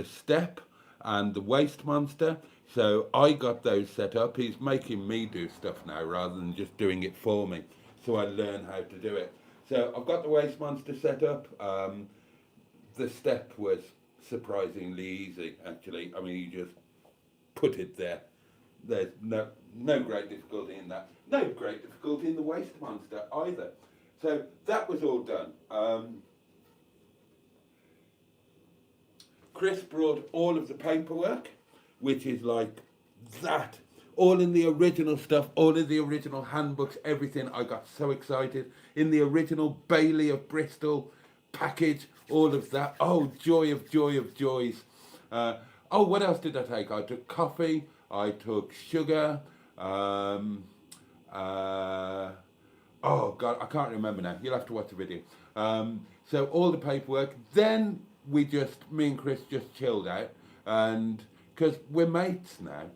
step and the waste monster. So I got those set up. He's making me do stuff now rather than just doing it for me. So I learn how to do it. So I've got the waste monster set up. The step was surprisingly easy, actually. I mean, you just put it there. there's no great difficulty in that. No great difficulty in the waste monster either. So that was all done. Chris brought all of the paperwork, which is like that. All in the original stuff, all in the original handbooks, everything. I got so excited. In the original Bailey of Bristol package, all of that. Oh, joy of joys. What else did I take? I took coffee, I took sugar. Oh, God, I can't remember now. You'll have to watch the video. So all the paperwork. Then me and Chris just chilled out. And because we're mates now.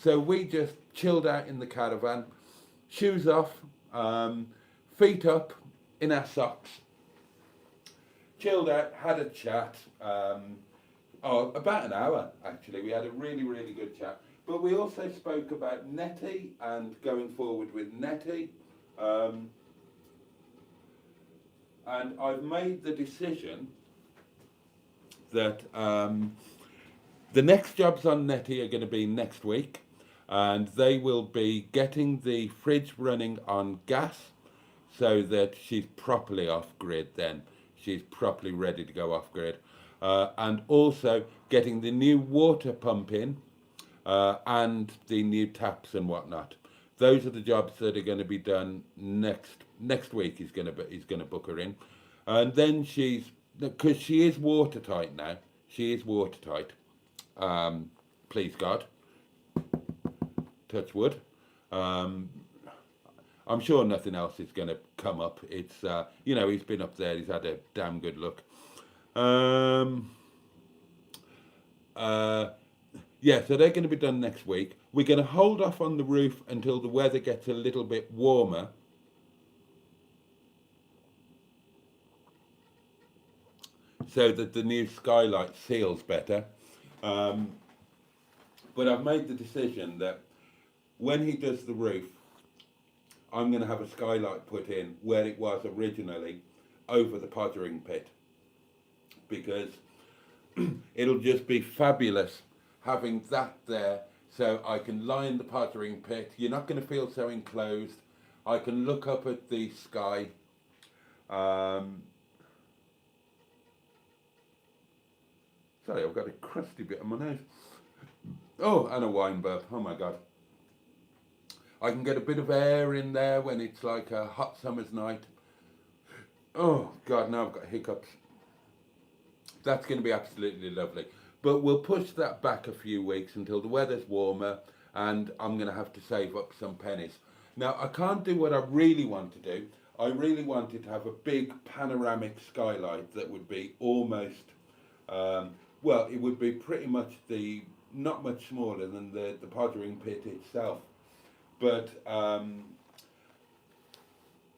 So we just chilled out in the caravan, shoes off, feet up in our socks, chilled out, had a chat, about an hour actually. We had a really, really good chat. But we also spoke about NETTY and going forward with NETTY. And I've made the decision that the next jobs on NETTY are going to be next week. And they will be getting the fridge running on gas so that she's properly off grid then. She's properly ready to go off grid. And also getting the new water pump in and the new taps and whatnot. Those are the jobs that are going to be done next week. He's going to book her in. And then because she is watertight now. She is watertight. Please God. Touch wood. I'm sure nothing else is going to come up. It's, he's been up there. He's had a damn good look. So they're going to be done next week. We're going to hold off on the roof until the weather gets a little bit warmer. So that the new skylight seals better. But I've made the decision that when he does the roof, I'm going to have a skylight put in where it was originally over the pottering pit. Because it'll just be fabulous having that there so I can line the pottering pit. You're not going to feel so enclosed. I can look up at the sky. Sorry, I've got a crusty bit on my nose. Oh, and a wine burp. Oh my God. I can get a bit of air in there when it's like a hot summer's night. Oh God, now I've got hiccups. That's going to be absolutely lovely. But we'll push that back a few weeks until the weather's warmer and I'm going to have to save up some pennies. Now, I can't do what I really want to do. I really wanted to have a big panoramic skylight that would be almost, it would be pretty much not much smaller than the pottering pit itself. But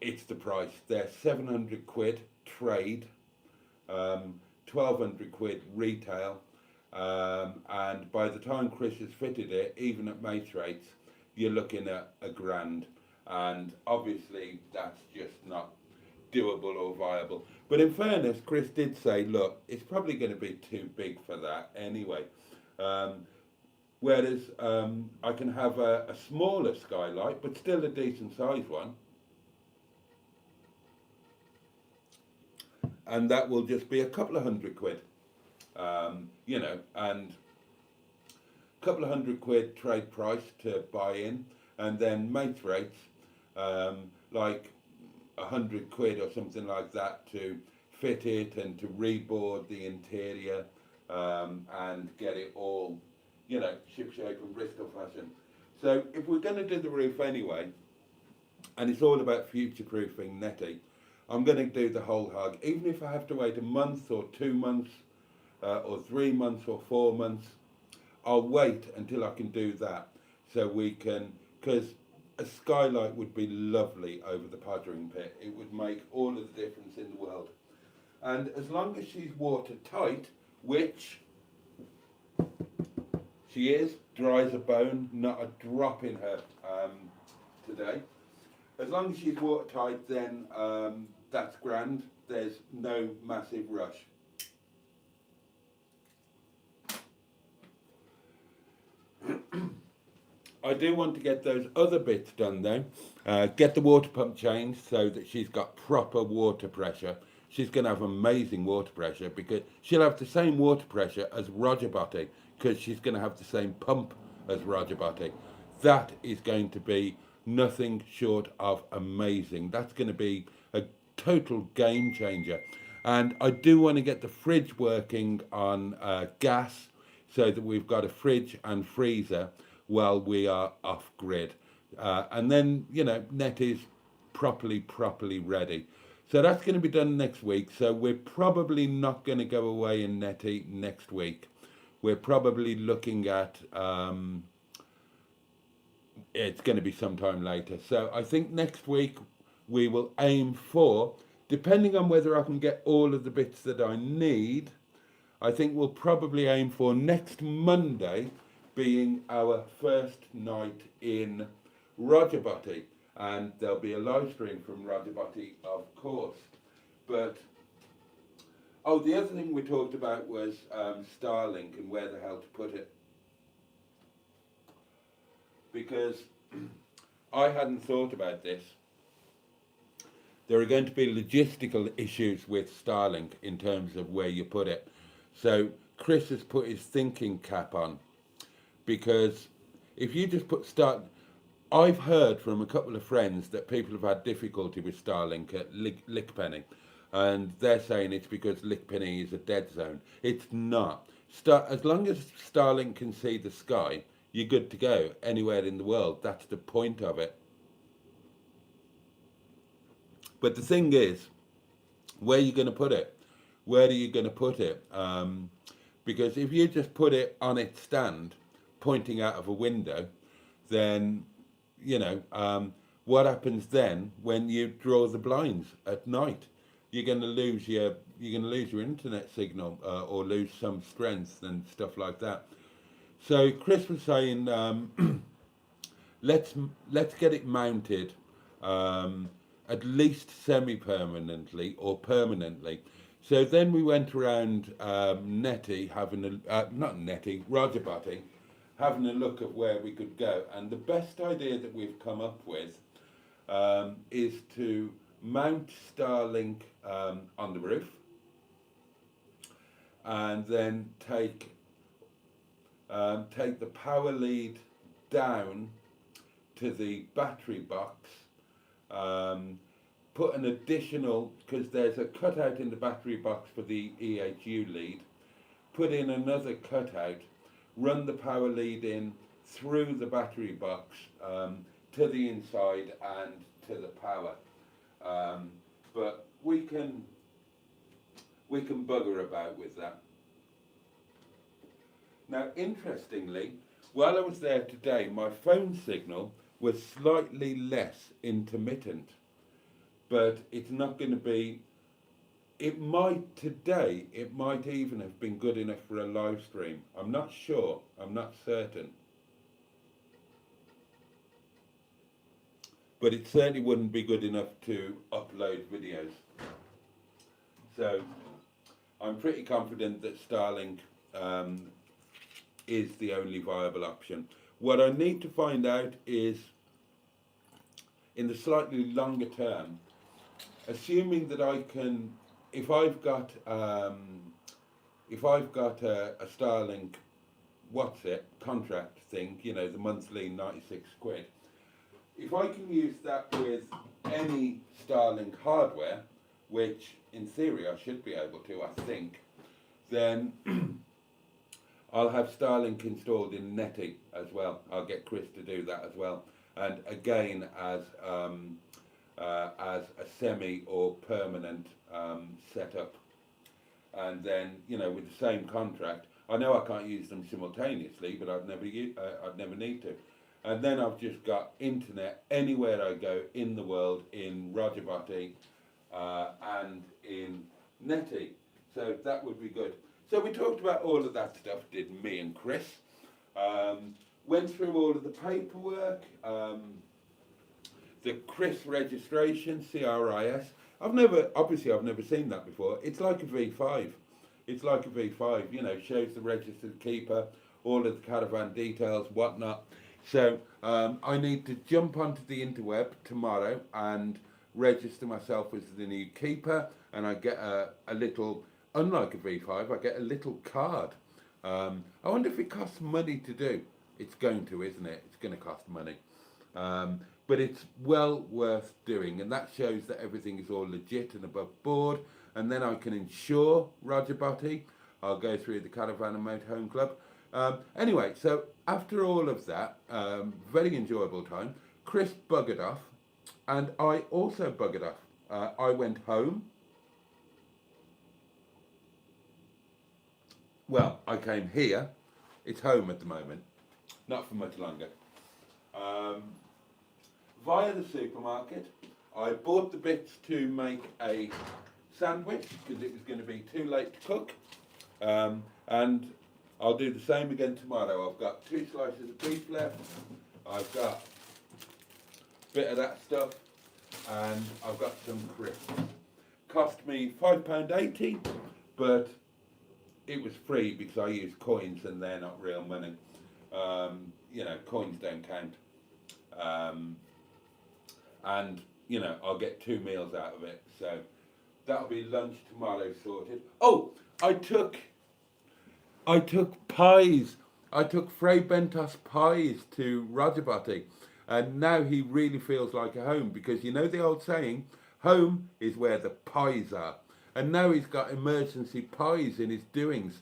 it's the price. They're 700 quid trade, 1,200 quid retail, and by the time Chris has fitted it, even at mates rates, you're looking at £1,000, and obviously that's just not doable or viable. But in fairness, Chris did say, look, it's probably going to be too big for that anyway. Whereas I can have a smaller skylight, but still a decent sized one. And that will just be a couple of £100 quid, and a couple of £100 quid trade price to buy in, and then mates rates, like 100 quid or something like that to fit it and to reboard the interior and get it all, ship-shape and Bristol fashion. So if we're going to do the roof anyway, and it's all about future-proofing NETTY, I'm going to do the whole hog, even if I have to wait a month or 2 months, or 3 months or 4 months. I'll wait until I can do that, so we can, because a skylight would be lovely over the pottering pit. It would make all of the difference in the world. And as long as she's watertight, which she is, dry as a bone, not a drop in her today. As long as she's watertight, then that's grand. There's no massive rush. I do want to get those other bits done though. Get the water pump changed so that she's got proper water pressure. She's going to have amazing water pressure because she'll have the same water pressure as ROGERBOTTY because she's going to have the same pump as ROGERBOTTY. That is going to be nothing short of amazing. That's going to be a total game changer. And I do want to get the fridge working on gas so that we've got a fridge and freezer while we are off grid. And then, you know, NETTY's properly ready. So that's going to be done next week. So we're probably not going to go away in NETTY next week. We're probably looking at, it's going to be sometime later. So I think next week we will aim for, depending on whether I can get all of the bits that I need, I think we'll probably aim for next Monday being our first night in ROGERBOTTY. And there'll be a live stream from ROGERBOTTY, of course. But, oh, the other thing we talked about was Starlink and where the hell to put it. Because I hadn't thought about this. There are going to be logistical issues with Starlink in terms of where you put it. So Chris has put his thinking cap on. Because if you just put I've heard from a couple of friends that people have had difficulty with Starlink at Lickpenny, and they're saying it's because Lickpenny is a dead zone. It's not. As long as Starlink can see the sky, you're good to go anywhere in the world. That's the point of it. But the thing is, where are you going to put it? Where are you going to put it? Because if you just put it on its stand, pointing out of a window, then, you know, what happens then when you draw the blinds at night? You're going to lose your internet signal or lose some strength and stuff like that. So Chris was saying, let's get it mounted at least semi-permanently or permanently. So then we went around NETTY having not NETTY, ROGERBOTTY, having a look at where we could go. And the best idea that we've come up with is to mount Starlink on the roof and then take the power lead down to the battery box, put an additional, because there's a cutout in the battery box for the EHU lead, put in another cutout, run the power lead in through the battery box to the inside and to the power. But we can bugger about with that. Now, interestingly, while I was there today, my phone signal was slightly less intermittent, but it's not going to be, it might even have been good enough for a live stream. I'm not sure, I'm not certain. But it certainly wouldn't be good enough to upload videos. So I'm pretty confident that Starlink is the only viable option. What I need to find out is, in the slightly longer term, assuming that I can, if I've got a Starlink, contract thing, you know, the monthly 96 quid, if I can use that with any Starlink hardware, which in theory I should be able to, I think, then I'll have Starlink installed in NETTY as well. I'll get Chris to do that as well. And again, as a semi or permanent setup. And then, you know, with the same contract, I know I can't use them simultaneously, but I'd never need to. And then I've just got internet anywhere I go in the world, in ROGERBOTTY and in NETTY. So that would be good. So we talked about all of that stuff, did me and Chris. Went through all of the paperwork, the Chris registration, CRIS. I've never seen that before. It's like a V5. It's like a V5, you know, shows the registered keeper, all of the caravan details, whatnot. So I need to jump onto the interweb tomorrow and register myself as the new keeper, and I get a little, unlike a V5, I get a little card. I wonder if it costs money to do. It's going to, isn't it? It's going to cost money. But it's well worth doing, and that shows that everything is all legit and above board, and then I can insure ROGERBOTTY. I'll go through the Caravan and Motorhome Club. Anyway, so after all of that, very enjoyable time, Chris buggered off, and I also buggered off. I went home. Well, I came here. It's home at the moment. Not for much longer. Via the supermarket, I bought the bits to make a sandwich because it was going to be too late to cook. And I'll do the same again tomorrow. I've got 2 slices of beef left. I've got a bit of that stuff, and I've got some crisps. Cost me £5.80, but it was free because I use coins and they're not real money. You know, coins don't count. And, you know, I'll get 2 meals out of it. So that'll be lunch tomorrow sorted. Oh, I took pies. I took Fray Bentos pies to ROGERBOTTY, and now he really feels like a home, because you know the old saying, home is where the pies are. And now he's got emergency pies in his doings.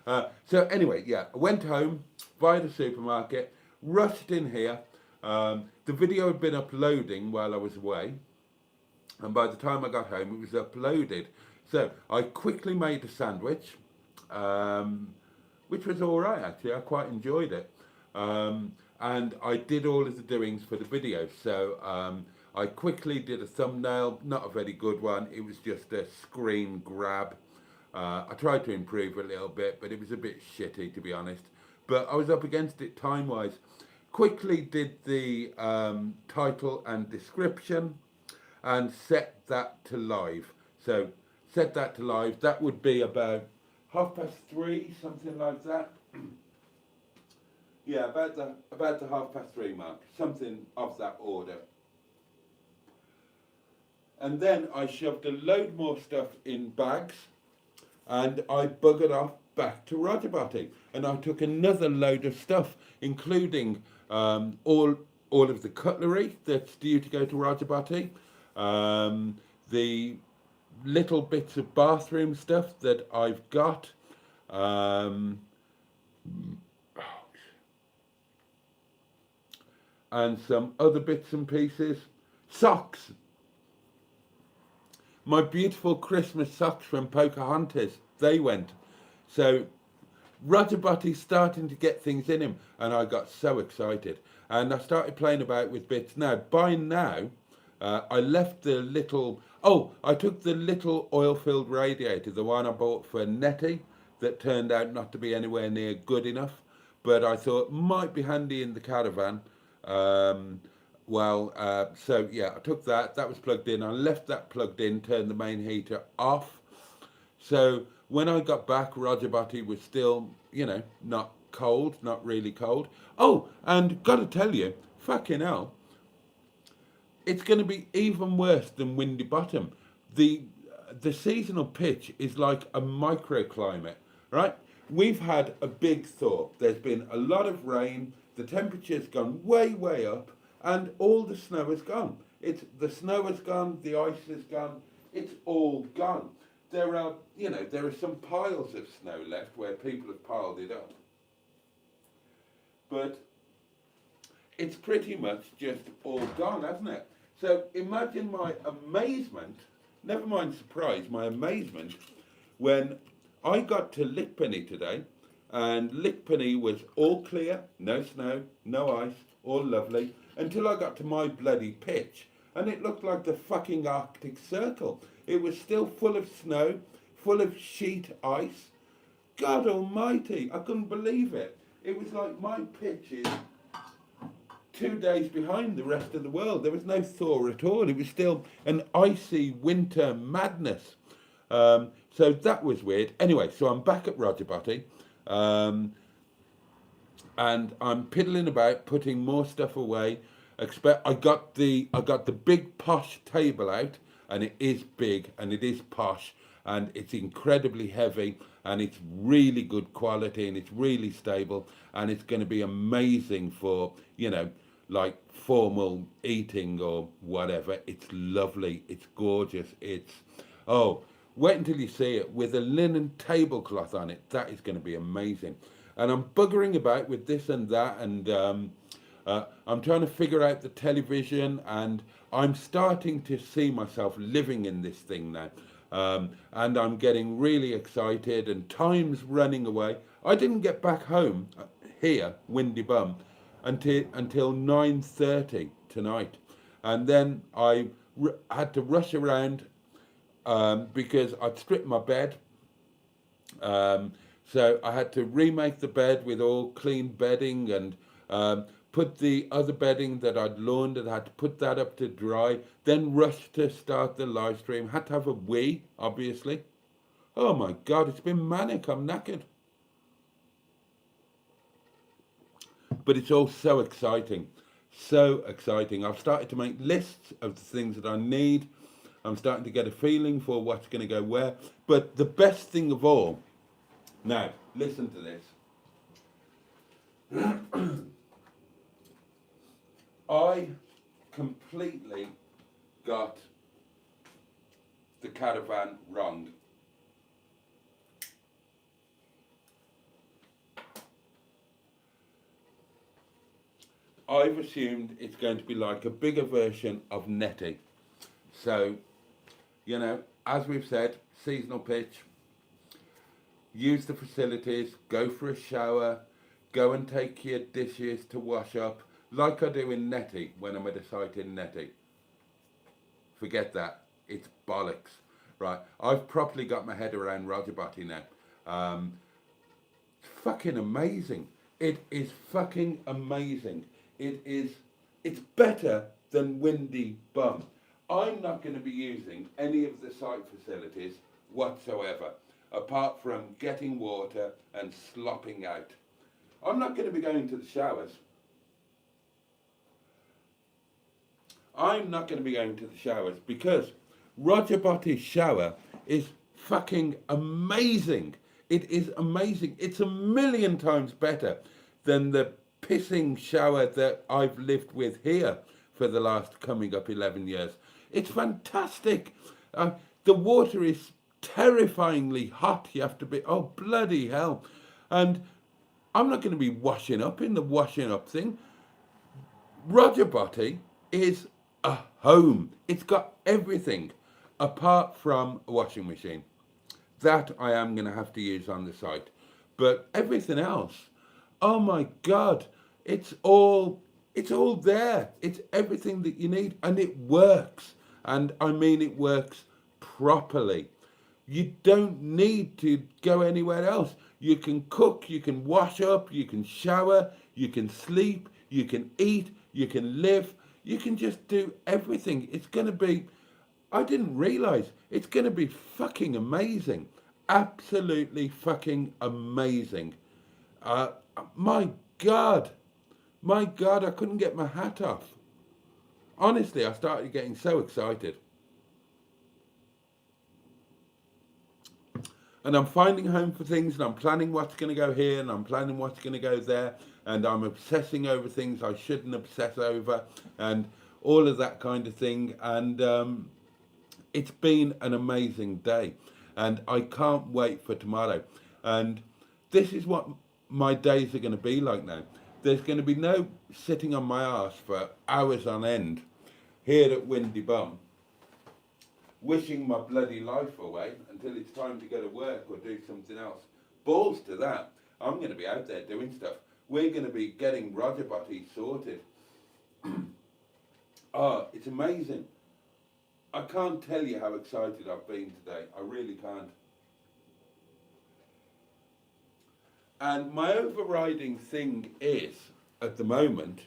So anyway, yeah, I went home via the supermarket, rushed in here. The video had been uploading while I was away, and by the time I got home it was uploaded. So I quickly made a sandwich, which was all right actually. I quite enjoyed it, and I did all of the doings for the video. So I quickly did a thumbnail, not a very good one. It was just a screen grab. I tried to improve a little bit, but it was a bit shitty, to be honest. But I was up against it time-wise. Quickly did the title and description and set that to live. So set that to live. That would be about 3:30, something like that. Yeah, about the 3:30 mark, something of that order. And then I shoved a load more stuff in bags, and I buggered off back to ROGERBOTTY, and I took another load of stuff, including all of the cutlery that's due to go to ROGERBOTTY, the little bits of bathroom stuff that I've got, and some other bits and pieces. Socks. My beautiful Christmas socks from Pocahontas, they went. So ROGERBOTTY's starting to get things in him, and I got so excited. And I started playing about with bits. Now, by now, I left the little... Oh, I took the little oil-filled radiator, the one I bought for NETTY, that turned out not to be anywhere near good enough. But I thought might be handy in the Caravan. So yeah, I took that. That was plugged in. I left that plugged in, turned the main heater off. So when I got back, ROGERBOTTY was still, you know, not cold, not really cold. Oh, and got to tell you, fucking hell, it's going to be even worse than Windy Bottom. The seasonal pitch is like a microclimate, right? We've had a big thaw. There's been a lot of rain. The temperature's gone way, way up, and all the snow has gone. The snow has gone, the ice has gone, it's all gone. There are some piles of snow left where people have piled it up. But it's pretty much just all gone, hasn't it? So imagine my amazement, never mind surprise, my amazement, when I got to Lickpenny today, and Lickpenny was all clear, no snow, no ice, all lovely, until I got to my bloody pitch, and it looked like the fucking Arctic Circle. It was still full of snow, full of sheet ice. God almighty, I couldn't believe it. It was like my pitch is 2 days behind the rest of the world. There was no thaw at all. It was still an icy winter madness. So that was weird. Anyway, so I'm back at ROGERBOTTY. and I'm piddling about putting more stuff away. I got the big posh table out, and it is big and it is posh and it's incredibly heavy and it's really good quality and it's really stable and it's going to be amazing for, you know, like formal eating or whatever. It's lovely, it's gorgeous, it's, oh, wait until you see it with a linen tablecloth on it. That is going to be amazing. And I'm buggering about with this and that, and I'm trying to figure out the television, and I'm starting to see myself living in this thing now. And I'm getting really excited, and time's running away. I didn't get back home here, Windy Bum, until 9:30 tonight, and then I had to rush around because I'd stripped my bed. So I had to remake the bed with all clean bedding and put the other bedding that I'd laundered, had to put that up to dry, then rush to start the live stream. Had to have a wee, obviously. Oh my God, it's been manic, I'm knackered. But it's all so exciting, so exciting. I've started to make lists of the things that I need. I'm starting to get a feeling for what's going to go where. But the best thing of all, now, listen to this. I completely got the Caravan wrong. I've assumed it's going to be like a bigger version of NETTY. So, you know, as we've said, seasonal pitch, use the facilities, go for a shower, go and take your dishes to wash up, like I do in NETTY when I'm at a site in NETTY. Forget that. It's bollocks. Right. I've properly got my head around ROGERBOTTY now. Fucking amazing. It is fucking amazing. It's better than Windy Bum. I'm not going to be using any of the site facilities whatsoever, apart from getting water and slopping out. I'm not going to be going to the showers. I'm not going to be going to the showers because ROGERBOTTY's shower is fucking amazing. It is amazing. It's a million times better than the pissing shower that I've lived with here for the last coming up 11 years. It's fantastic. The water is terrifyingly hot. You have to be, oh bloody hell. And I'm not going to be washing up in the washing up thing. ROGERBOTTY is a home. It's got everything apart from a washing machine. That I am going to have to use on the site. But everything else, oh my God, it's all there. It's everything that you need, and it works. And I mean, it works properly. You don't need to go anywhere else. You can cook, you can wash up, you can shower, you can sleep, you can eat, you can live. You can just do everything. It's going to be, I didn't realize, it's going to be fucking amazing. Absolutely fucking amazing. My God, I couldn't get my hat off. Honestly, I started getting so excited. And I'm finding home for things, and I'm planning what's going to go here, and I'm planning what's going to go there, and I'm obsessing over things I shouldn't obsess over, and all of that kind of thing. And it's been an amazing day, and I can't wait for tomorrow. And this is what my days are going to be like now. There's going to be no sitting on my arse for hours on end here at Windy Bum, wishing my bloody life away until it's time to go to work or do something else. Balls to that. I'm going to be out there doing stuff. We're going to be getting ROGERBOTTY sorted. Oh, it's amazing. I can't tell you how excited I've been today. I really can't. And my overriding thing is, at the moment,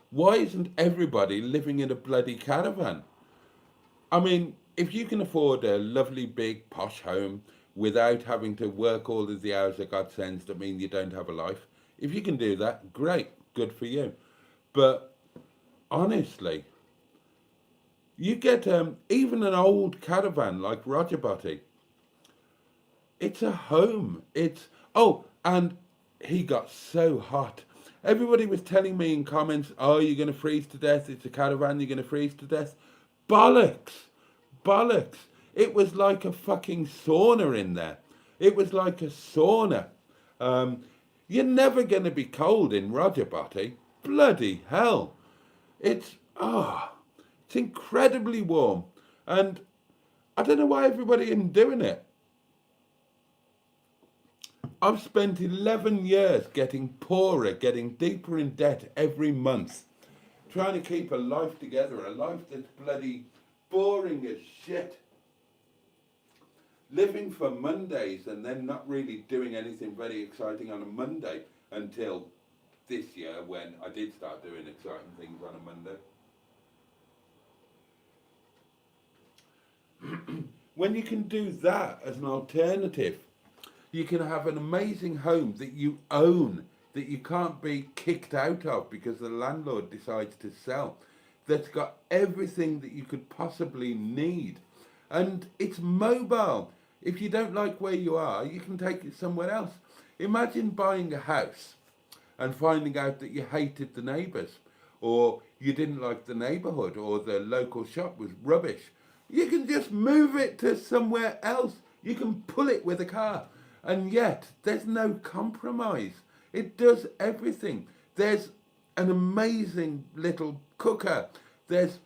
why isn't everybody living in a bloody caravan? I mean, if you can afford a lovely big posh home without having to work all of the hours that God sends that mean you don't have a life. If you can do that, great, good for you. But honestly, you get even an old caravan like ROGERBOTTY. It's a home. It's, oh, and he got so hot. Everybody was telling me in comments, oh, you're going to freeze to death. It's a caravan, you're going to freeze to death. Bollocks. Bollocks. It was like a fucking sauna in there. It was like a sauna. You're never going to be cold in ROGERBOTTY. Bloody hell. It's incredibly warm. And I don't know why everybody isn't doing it. I've spent 11 years getting poorer, getting deeper in debt every month, trying to keep a life together, a life that's bloody boring as shit. Living for Mondays and then not really doing anything very exciting on a Monday until this year when I did start doing exciting things on a Monday. When you can do that as an alternative, you can have an amazing home that you own, that you can't be kicked out of because the landlord decides to sell, that's got everything that you could possibly need. And it's mobile. If you don't like where you are, you can take it somewhere else. Imagine buying a house and finding out that you hated the neighbours, or you didn't like the neighbourhood, or the local shop was rubbish. You can just move it to somewhere else. You can pull it with a car. And yet, there's no compromise. It does everything. There's an amazing little cooker. There's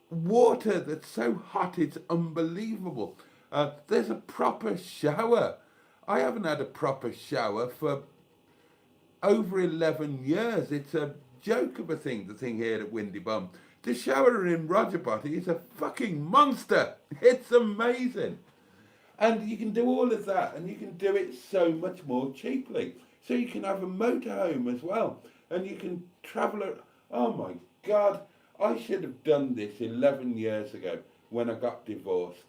water that's so hot it's unbelievable. There's a proper shower. I haven't had a proper shower for over 11 years. It's a joke of a thing, the thing here at Windy Bum. The shower in ROGERBOTTY is a fucking monster. It's amazing. And you can do all of that, and you can do it so much more cheaply. So you can have a motorhome as well, and you can travel. Oh my God, I should have done this 11 years ago when I got divorced.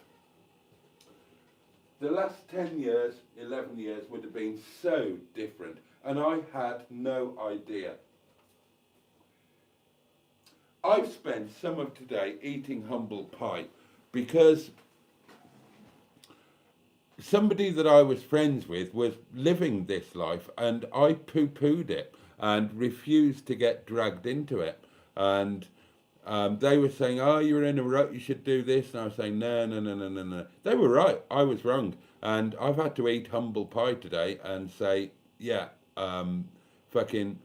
The last 10 years, 11 years would have been so different, and I had no idea. I've spent some of today eating humble pie because somebody that I was friends with was living this life, and I poo-pooed it and refused to get dragged into it. And they were saying, oh, you're in a rut, you should do this. And I was saying, no. They were right, I was wrong. And I've had to eat humble pie today and say, yeah, fucking,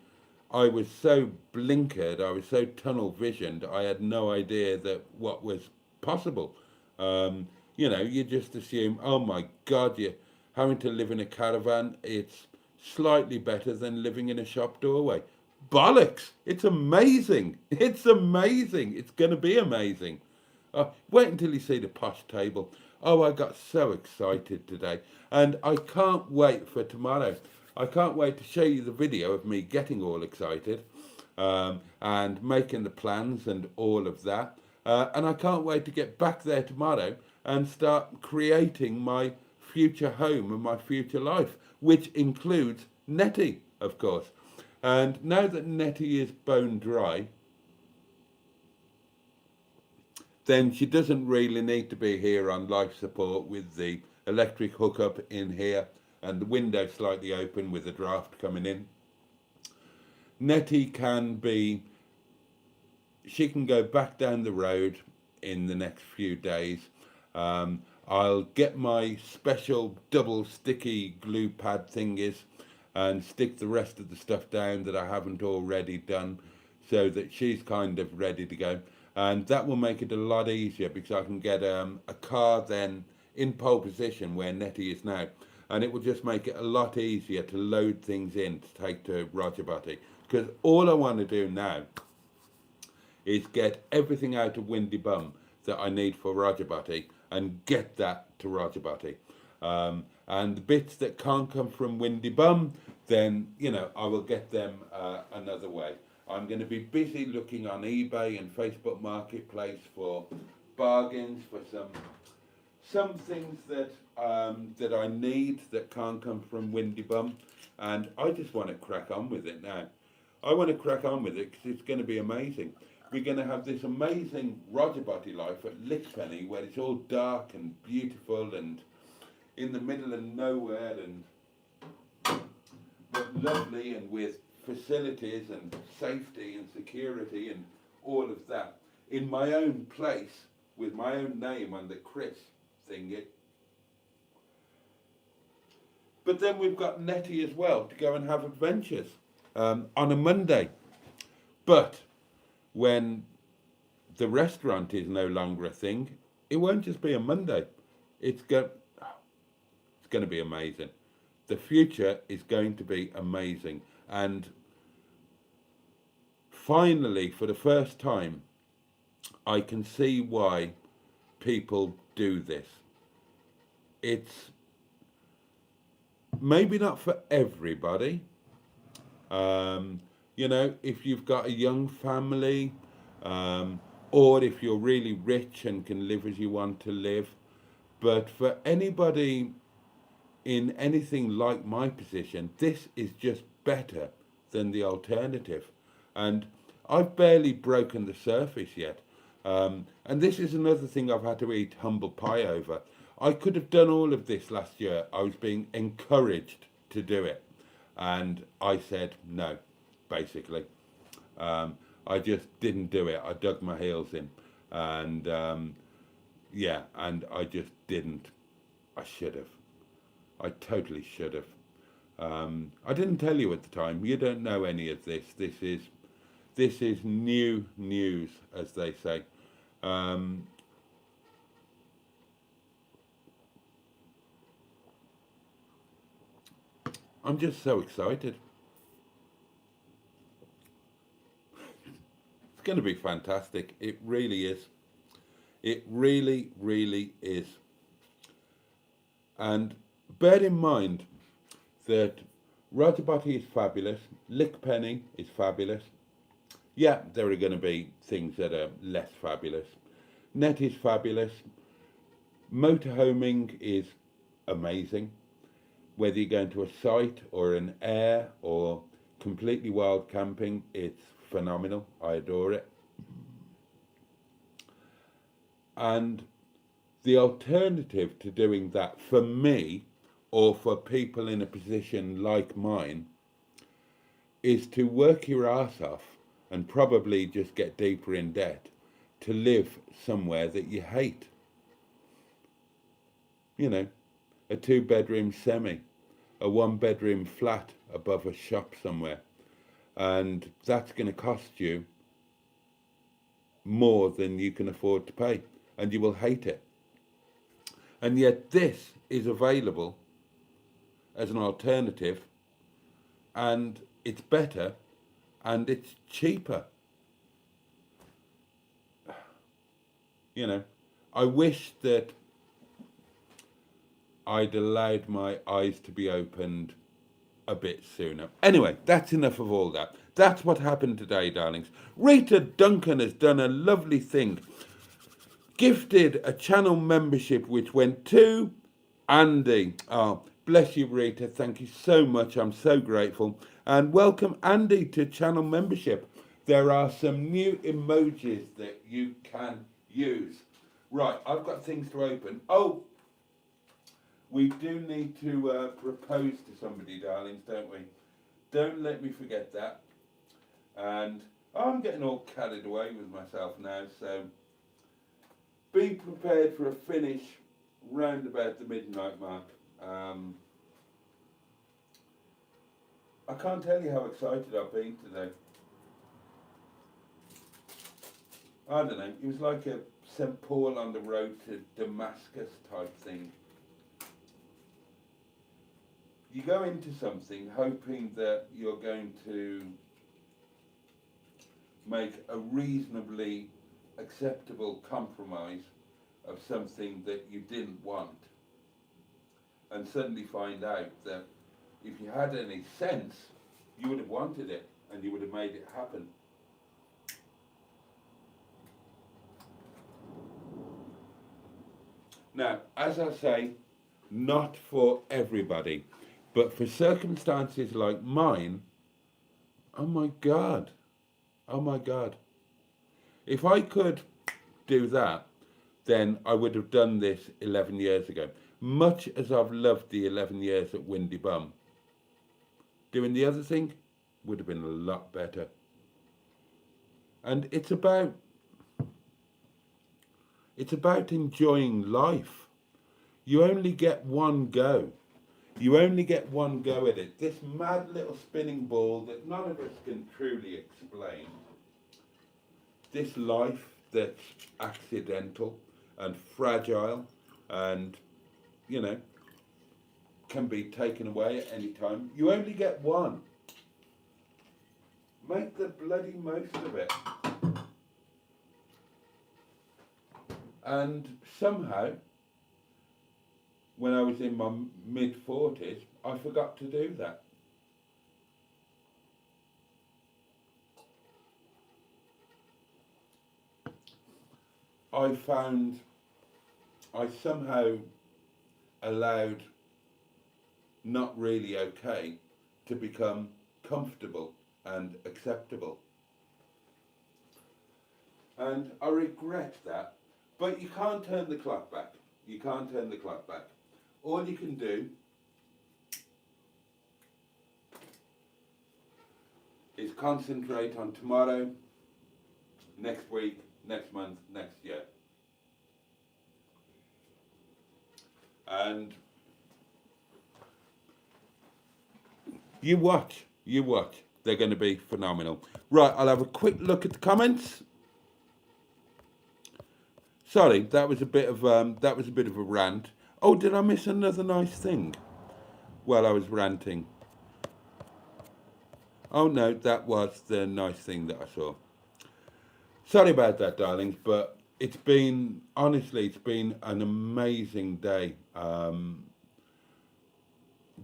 I was so blinkered, I was so tunnel visioned, I had no idea that what was possible. You know, you just assume, oh my God, you're having to live in a caravan. It's slightly better than living in a shop doorway. Bollocks! It's amazing. It's amazing. It's going to be amazing. Wait until you see the posh table. Oh, I got so excited today. And I can't wait for tomorrow. I can't wait to show you the video of me getting all excited and making the plans and all of that. And I can't wait to get back there tomorrow and start creating my future home and my future life, which includes Netty, of course. And now that Netty is bone dry, then she doesn't really need to be here on life support with the electric hookup in here and the window slightly open with the draft coming in. Netty she can go back down the road in the next few days. I'll get my special double sticky glue pad thingies and stick the rest of the stuff down that I haven't already done so that she's kind of ready to go. And that will make it a lot easier because I can get a car then in pole position where Netty is now. And it will just make it a lot easier to load things in to take to ROGERBOTTY. Because all I want to do now is get everything out of Windy Bum that I need for ROGERBOTTY and get that to ROGERBOTTY. And the bits that can't come from Windy Bum, then, you know, I will get them another way. I'm going to be busy looking on eBay and Facebook Marketplace for bargains for some some things that that I need that can't come from Windy Bum, and I just want to crack on with it now. I want to crack on with it because it's going to be amazing. We're going to have this amazing ROGERBOTTY life at Lickpenny, where it's all dark and beautiful and in the middle of nowhere, and but lovely, and with facilities and safety and security and all of that, in my own place with my own name on the Chris thingy. But then we've got Netty as well to go and have adventures on a Monday. But when the restaurant is no longer a thing, it won't just be a Monday. It's going to be amazing. The future is going to be amazing. And finally, for the first time, I can see why people do this. It's maybe not for everybody. You know, if you've got a young family, or if you're really rich and can live as you want to live. But for anybody in anything like my position, this is just better than the alternative. And I've barely broken the surface yet. And this is another thing I've had to eat humble pie over. I could have done all of this last year. I was being encouraged to do it. And I said no, basically. I just didn't do it. I dug my heels in. And yeah, and I just didn't. I should have. I totally should have. I didn't tell you at the time. You don't know any of this. This is new news, as they say. I'm just so excited. It's going to be fantastic. It really is. It really, really is. And bear in mind that ROGERBOTTY is fabulous. Lickpenny is fabulous. Yeah, there are going to be things that are less fabulous. NETTY is fabulous. Motorhoming is amazing. Whether you're going to a site or an air or completely wild camping, it's phenomenal. I adore it. And the alternative to doing that for me, or for people in a position like mine, is to work your ass off and probably just get deeper in debt to live somewhere that you hate. You know, a 2-bedroom semi, a 1-bedroom flat above a shop somewhere. And that's going to cost you more than you can afford to pay. And you will hate it. And yet this is available as an alternative, and it's better, and it's cheaper. You know, I wish that I'd allowed my eyes to be opened a bit sooner. Anyway, that's enough of all that. That's what happened today, darlings. Rita Duncan has done a lovely thing. Gifted a channel membership which went to Andy. Oh, bless you, Rita. Thank you so much. I'm so grateful. And welcome, Andy, to channel membership. There are some new emojis that you can use. Right, I've got things to open. Oh, we do need to propose to somebody, darlings, don't we? Don't let me forget that. And I'm getting all carried away with myself now, so be prepared for a finish round about the midnight mark. I can't tell you how excited I've been today. I don't know, it was like a St. Paul on the road to Damascus type thing. You go into something hoping that you're going to make a reasonably acceptable compromise of something that you didn't want, and suddenly find out that if you had any sense, you would have wanted it and you would have made it happen. Now, as I say, not for everybody, but for circumstances like mine, oh my God, oh my God. If I could do that, then I would have done this 11 years ago. Much as I've loved the 11 years at Windy Bum, doing the other thing would have been a lot better. And it's about enjoying life. You only get one go. You only get one go at it. This mad little spinning ball that none of us can truly explain. This life that's accidental and fragile and, you know, can be taken away at any time. You only get one. Make the bloody most of it. And somehow, when I was in my mid-40s, I forgot to do that. I found I somehow allowed not really okay to become comfortable and acceptable. And I regret that, but you can't turn the clock back. You can't turn the clock back. All you can do is concentrate on tomorrow, next week, next month, next year. And you watch, they're going to be phenomenal. Right, I'll have a quick look at the comments. Sorry, that was a bit of a rant. Oh, did I miss another nice thing while I was ranting? Oh no, that was the nice thing that I saw. Sorry about that, darlings, but it's been, honestly, it's been an amazing day.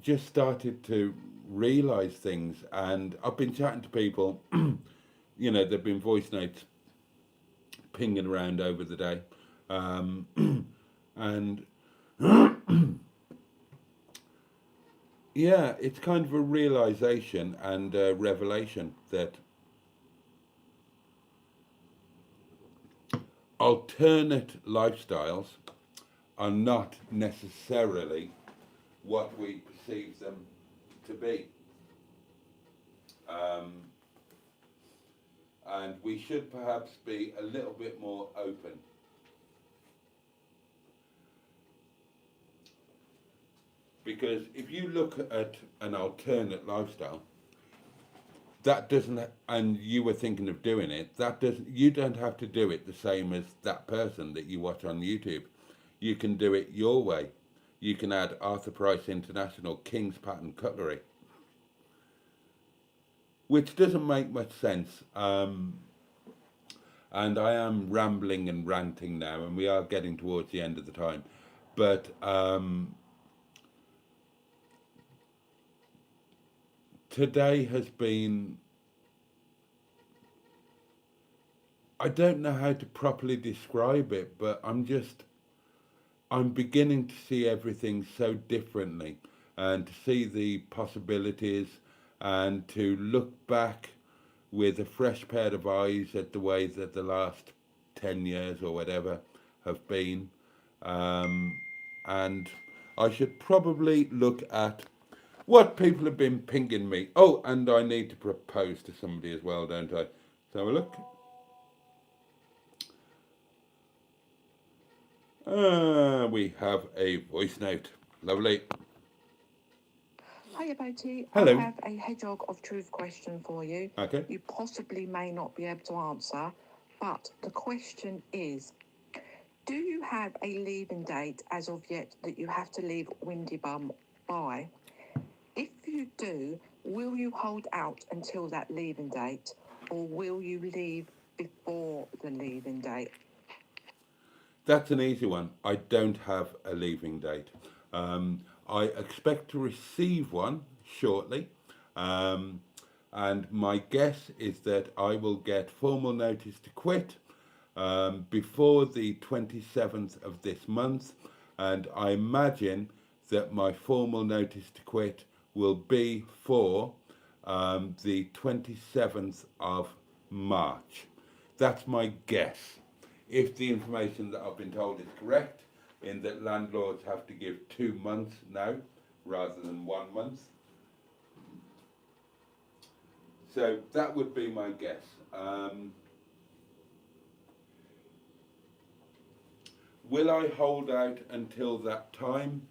Just started to realise things, and I've been chatting to people, you know, there've been voice notes pinging around over the day. And yeah, it's kind of a realisation and a revelation that alternate lifestyles are not necessarily what we perceive them to be. And we should perhaps be a little bit more open. Because if you look at an alternate lifestyle, that doesn't, and you were thinking of doing it, that doesn't, you don't have to do it the same as that person that you watch on YouTube. You can do it your way. You can add Arthur Price International King's Pattern Cutlery, which doesn't make much sense. And I am rambling and ranting now, and we are getting towards the end of the time. But today has been, I don't know how to properly describe it, but I'm beginning to see everything so differently, and to see the possibilities, and to look back with a fresh pair of eyes at the way that the last 10 years or whatever have been. And I should probably look at what people have been pinging me. Oh, and I need to propose to somebody as well, don't I? So have a look. We have a voice note. Lovely. Hiya, Boaty. Hello. I have a hedgehog of truth question for you. Okay. You possibly may not be able to answer, but the question is, do you have a leaving date as of yet that you have to leave Windy Bum by? If you do, will you hold out until that leaving date, or will you leave before the leaving date? That's an easy one. I don't have a leaving date. I expect to receive one shortly. And my guess is that I will get formal notice to quit before the 27th of this month. and I imagine that my formal notice to quit will be for the 27th of March. That's my guess. If the information that I've been told is correct, in that landlords have to give 2 months now rather than 1 month. So that would be my guess. Will I hold out until that time?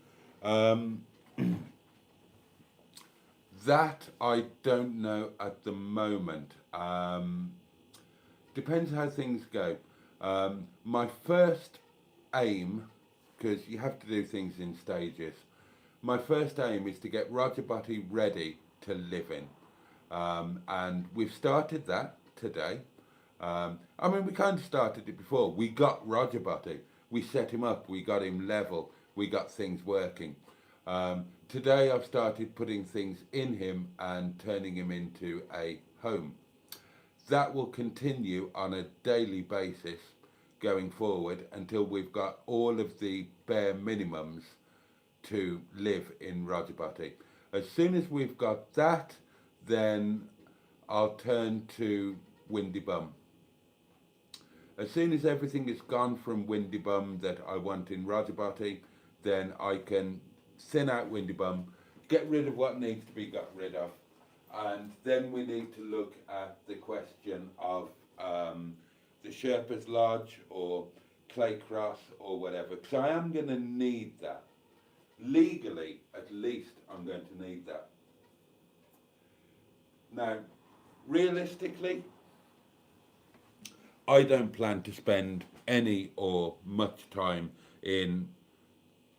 That I don't know at the moment. Depends how things go. My first aim, because you have to do things in stages, my first aim is to get ROGERBOTTY ready to live in. And we've started that today. I mean, we kind of started it before. We got ROGERBOTTY. We set him up. We got him level. We got things working. Today I've started putting things in him and turning him into a home. That will continue on a daily basis going forward until we've got all of the bare minimums to live in ROGERBOTTY. As soon as we've got that, then I'll turn to Windy Bum. As soon as everything is gone from Windy Bum that I want in ROGERBOTTY, then I can thin out Windy Bum, get rid of what needs to be got rid of, and then we need to look at the question of the Sherpa's Lodge or Clay Cross or whatever, because I am going to need that. Legally, at least, I'm going to need that. Now, realistically, I don't plan to spend any or much time in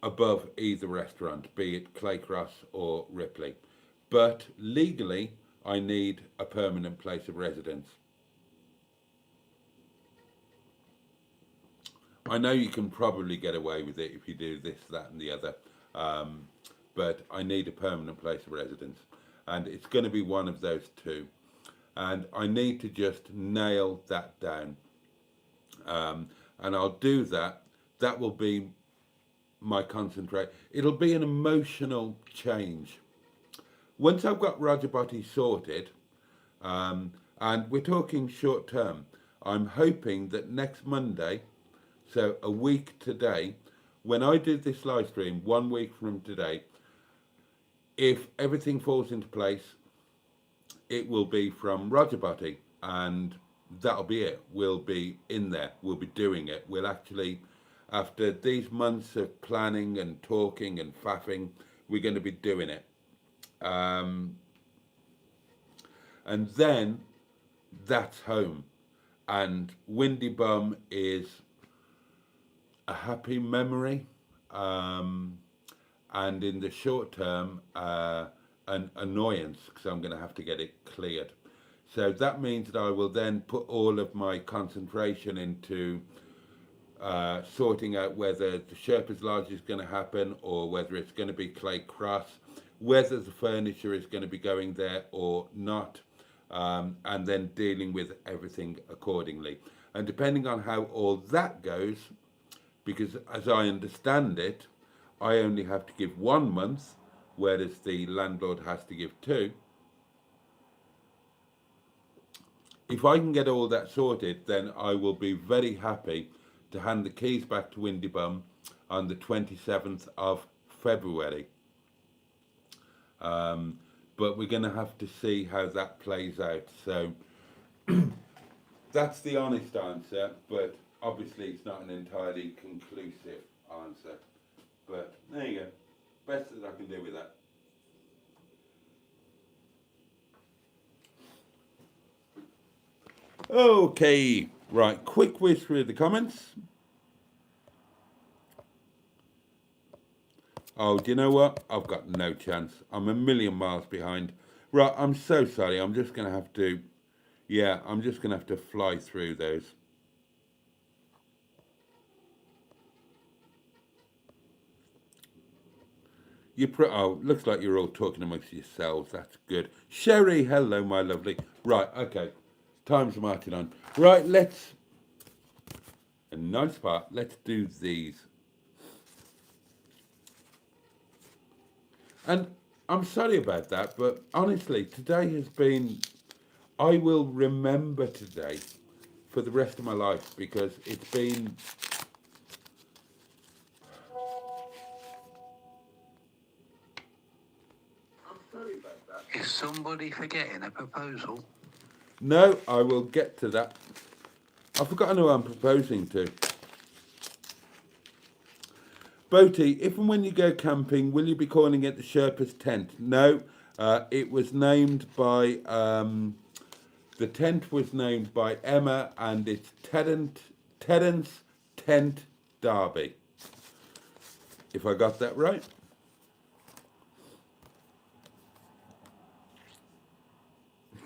above either restaurant, be it Clay Cross or Ripley. But legally, I need a permanent place of residence. I know you can probably get away with it if you do this, that and the other, but I need a permanent place of residence. And it's going to be one of those two. And I need to just nail that down. And I'll do that. That will be my concentrate. It'll be an emotional change. Once I've got ROGERBOTTY sorted, and we're talking short term, I'm hoping that next Monday, so a week today, when I do this live stream, 1 week from today, if everything falls into place, it will be from ROGERBOTTY, and that'll be it. We'll be in there. We'll be doing it. We'll actually, after these months of planning and talking and faffing, we're going to be doing it. And then that's home. And Windy Bum is a happy memory. And in the short term, an annoyance, because I'm going to have to get it cleared. So that means that I will then put all of my concentration into sorting out whether the Sherpa's Lodge is going to happen or whether it's going to be Clay Cross, whether the furniture is going to be going there or not, and then dealing with everything accordingly. And depending on how all that goes, because as I understand it, I only have to give 1 month, whereas the landlord has to give 2. If I can get all that sorted, then I will be very happy to hand the keys back to Windy Bum on the 27th of February. But we're going to have to see how that plays out. So that's the honest answer, but obviously it's not an entirely conclusive answer. But there you go. Best that I can do with that. Okay, right, quick whiz through the comments. Oh, do you know what? I've got no chance. I'm a million miles behind. Right, I'm so sorry. I'm just going to have to, I'm just going to have to fly through those. Looks like you're all talking amongst yourselves. That's good. Sherry, hello, my lovely. Right, okay. Time's marching on. Right, let's, a nice part, let's do these. And I'm sorry about that, but honestly, today has been, I will remember today for the rest of my life because it's been, I'm sorry about that. Is somebody forgetting a proposal? No, I will get to that. I've forgotten who I'm proposing to. Boaty, if and when you go camping, will you be calling it the Sherpa's tent? No, it was named by, the tent was named by Emma and it's Terence Tent Derby. If I got that right.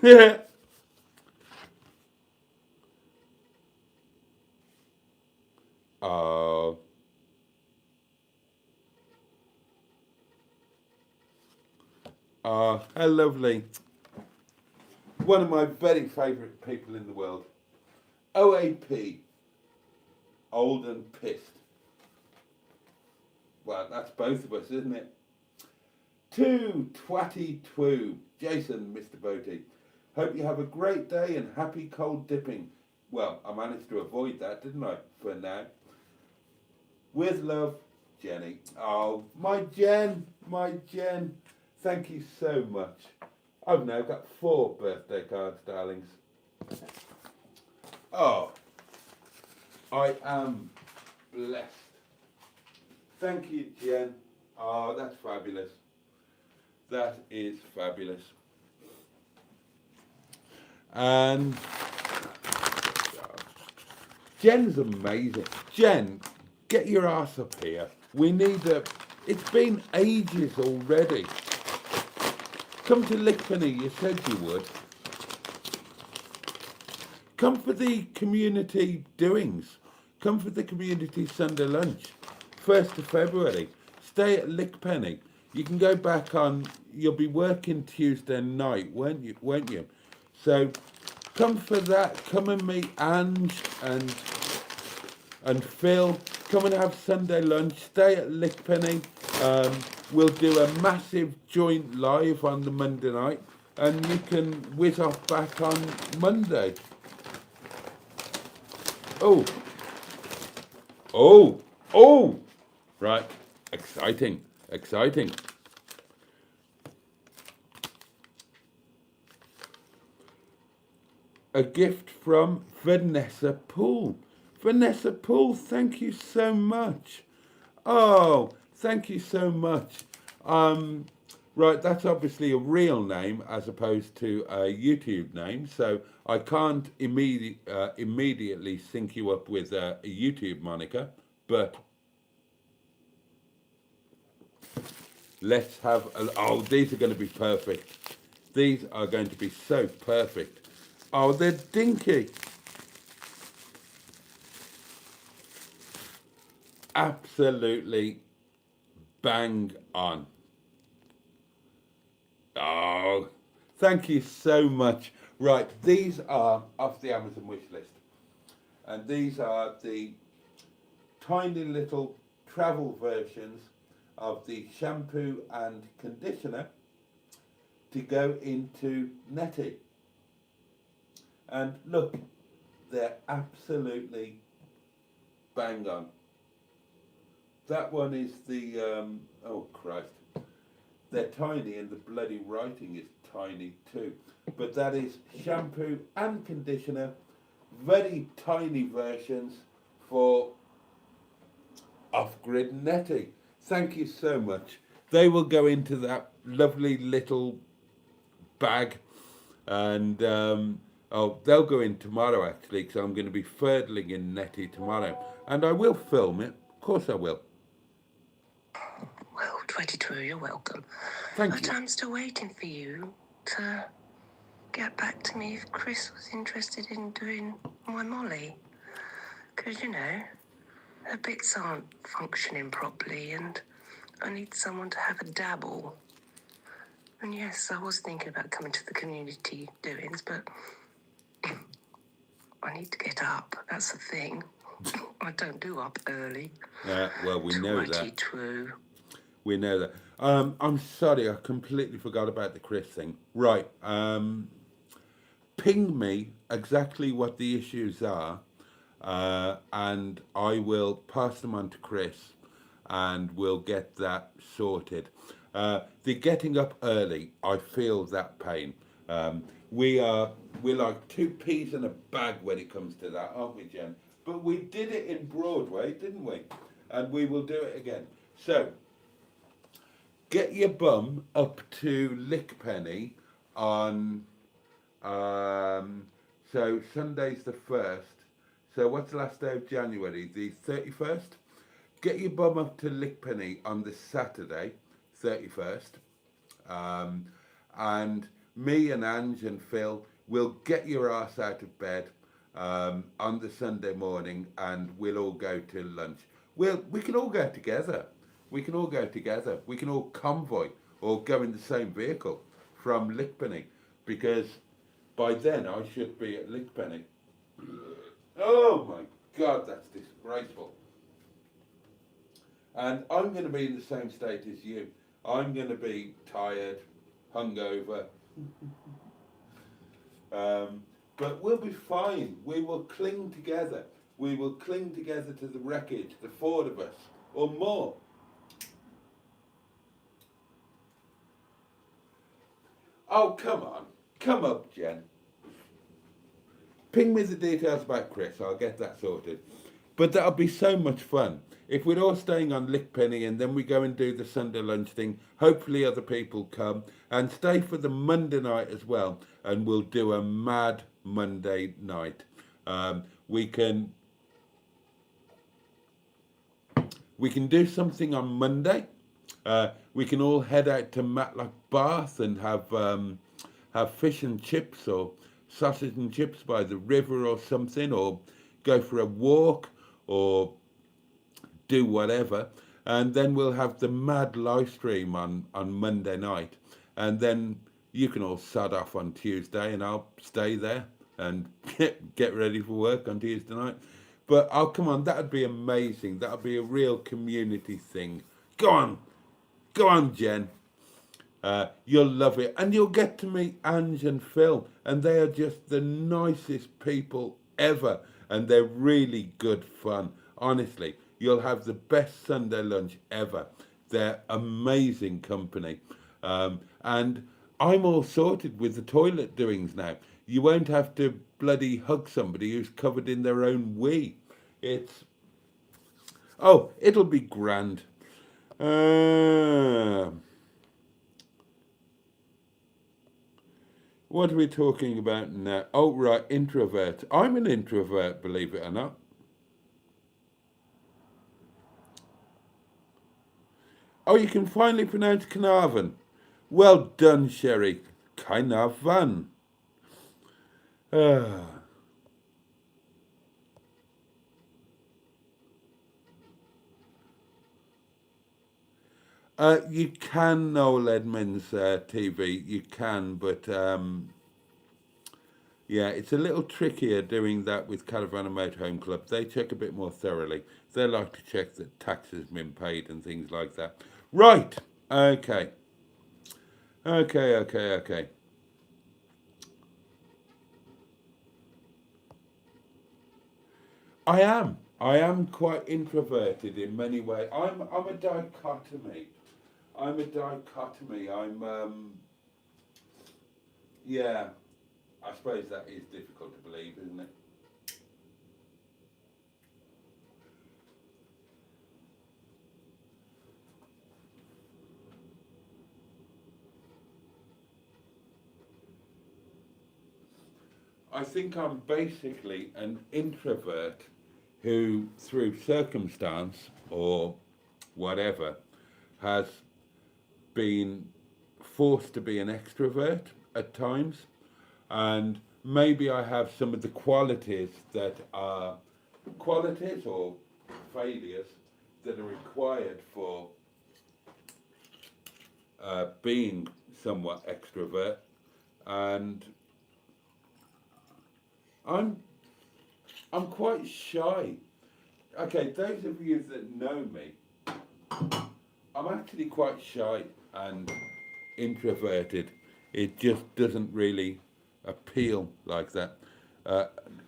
Yeah. Oh. Oh, how lovely. One of my very favourite people in the world. OAP. Old and pissed. Well, that's both of us, isn't it? 222. Jason, Mr. Boaty. Hope you have a great day and happy cold dipping. Well, I managed to avoid that, didn't I, for now? With love, Jenny. Oh, my Jen. Thank you so much. I've now got 4 birthday cards, darlings. Oh, I am blessed. Thank you, Jen. Oh, that's fabulous. That is fabulous. And Jen's amazing. Jen, get your ass up here. We need a... It's been ages already. Come to Lickpenny, you said you would. Come for the community doings. Come for the community Sunday lunch. 1st of February. Stay at Lickpenny. You can go back on, you'll be working Tuesday night, won't you? So come for that. Come and meet Ange and Phil. Come and have Sunday lunch. Stay at Lickpenny. We'll do a massive joint live on the Monday night, and you can whiz off back on Monday. Oh! Right, exciting. A gift from Vanessa Poole. Vanessa Poole, thank you so much. Oh, thank you so much. Right, that's obviously a real name as opposed to a YouTube name, so I can't immediately sync you up with a YouTube moniker, but let's have oh, these are going to be perfect. These are going to be so perfect. Oh, they're dinky. Absolutely bang on. Oh, thank you so much. Right, these are off the Amazon wish list. And these are the tiny little travel versions of the shampoo and conditioner to go into NETTY. And look, they're absolutely bang on. That one is the, oh Christ, they're tiny and the bloody writing is tiny too. But that is shampoo and conditioner, very tiny versions for off-grid NETTY. Thank you so much. They will go into that lovely little bag and oh, they'll go in tomorrow actually because I'm going to be furtling in NETTY tomorrow. And I will film it, of course I will. Well, 22, you're welcome. Thank But you. I'm still waiting for you to get back to me if Chris was interested in doing my Molly. Because, you know, her bits aren't functioning properly and I need someone to have a dabble. And yes, I was thinking about coming to the community doings, but I need to get up. That's the thing. I don't do up early. Well, we know that. 22. We know that. I'm sorry, I completely forgot about the Chris thing. Right, ping me exactly what the issues are, and I will pass them on to Chris, and we'll get that sorted. The getting up early, I feel that pain. Um, we're like two peas in a bag when it comes to that, aren't we, Jen? But we did it in Broadway, didn't we? And we will do it again. So get your bum up to Lickpenny on so Sunday's the 1st. So what's the last day of January? The 31st? Get your bum up to Lickpenny on the Saturday, 31st. And me and Ange and Phil will get your ass out of bed on the Sunday morning, and we'll all go to lunch. We can all go together. We can all go together. We can all convoy or go in the same vehicle from Lickpenny, because by then I should be at Lickpenny. Oh my God, that's disgraceful. And I'm going to be in the same state as you. I'm going to be tired, hungover. But we'll be fine. We will cling together. We will cling together to the wreckage, the four of us, or more. Oh, come on. Come up, Jen. Ping me the details about Chris. I'll get that sorted. But that'll be so much fun. If we're all staying on Lickpenny and then we go and do the Sunday lunch thing, hopefully other people come, and stay for the Monday night as well, and we'll do a mad Monday night. We can do something on Monday. We can all head out to Matlock Bath and have fish and chips or sausage and chips by the river or something, or go for a walk or do whatever. And then we'll have the mad live stream on Monday night. And then you can all sod off on Tuesday and I'll stay there and get ready for work on Tuesday night. But oh, come on, that'd be amazing. That'd be a real community thing. Go on, Jen. You'll love it. And you'll get to meet Ange and Phil, and they are just the nicest people ever. And they're really good fun. Honestly, you'll have the best Sunday lunch ever. They're amazing company. And I'm all sorted with the toilet doings now. You won't have to bloody hug somebody who's covered in their own wee. It'll be grand. What are we talking about now? Oh, right, introvert. I'm an introvert, believe it or not. Oh, you can finally pronounce Caravan. Well done, Sherry. Caravan. You can, Noel Edmonds TV, you can, but yeah, it's a little trickier doing that with Caravan and Motorhome Club. They check a bit more thoroughly. They like to check that taxes have been paid and things like that. Right, okay. I am quite introverted in many ways. I'm a dichotomy. Yeah, I suppose that is difficult to believe, isn't it? I think I'm basically an introvert who, through circumstance or whatever, has been forced to be an extrovert at times. And maybe I have some of the qualities that are qualities or failures that are required for being somewhat extrovert. And I'm quite shy. Okay, those of you that know me, I'm actually quite shy and introverted. It just doesn't really appeal like that.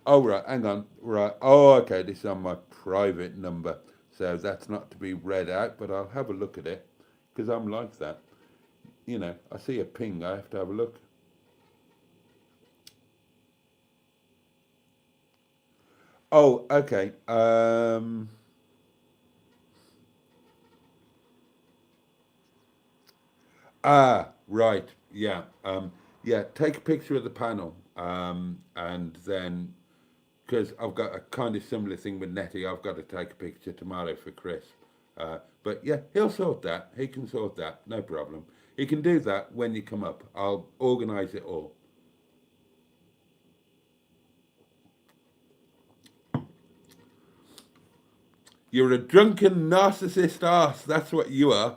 Oh, right, hang on. Right. Oh, okay, this is on my private number. So that's not to be read out, but I'll have a look at it because I'm like that. You know, I see a ping, I have to have a look. Oh, okay. Right. Yeah. Yeah. Take a picture of the panel, and then because I've got a kind of similar thing with Netty, I've got to take a picture tomorrow for Chris. But yeah, he'll sort that. He can sort that. No problem. He can do that when you come up. I'll organise it all. You're a drunken narcissist ass. That's what you are.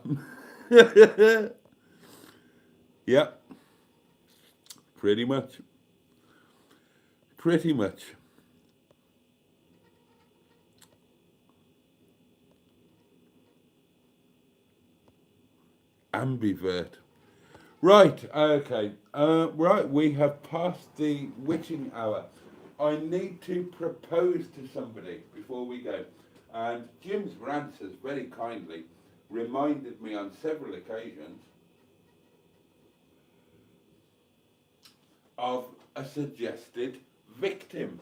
Yep. Pretty much. Pretty much. Ambivert. Right, okay. Right, we have passed the witching hour. I need to propose to somebody before we go. And Jim's Rants has very kindly reminded me on several occasions of a suggested victim.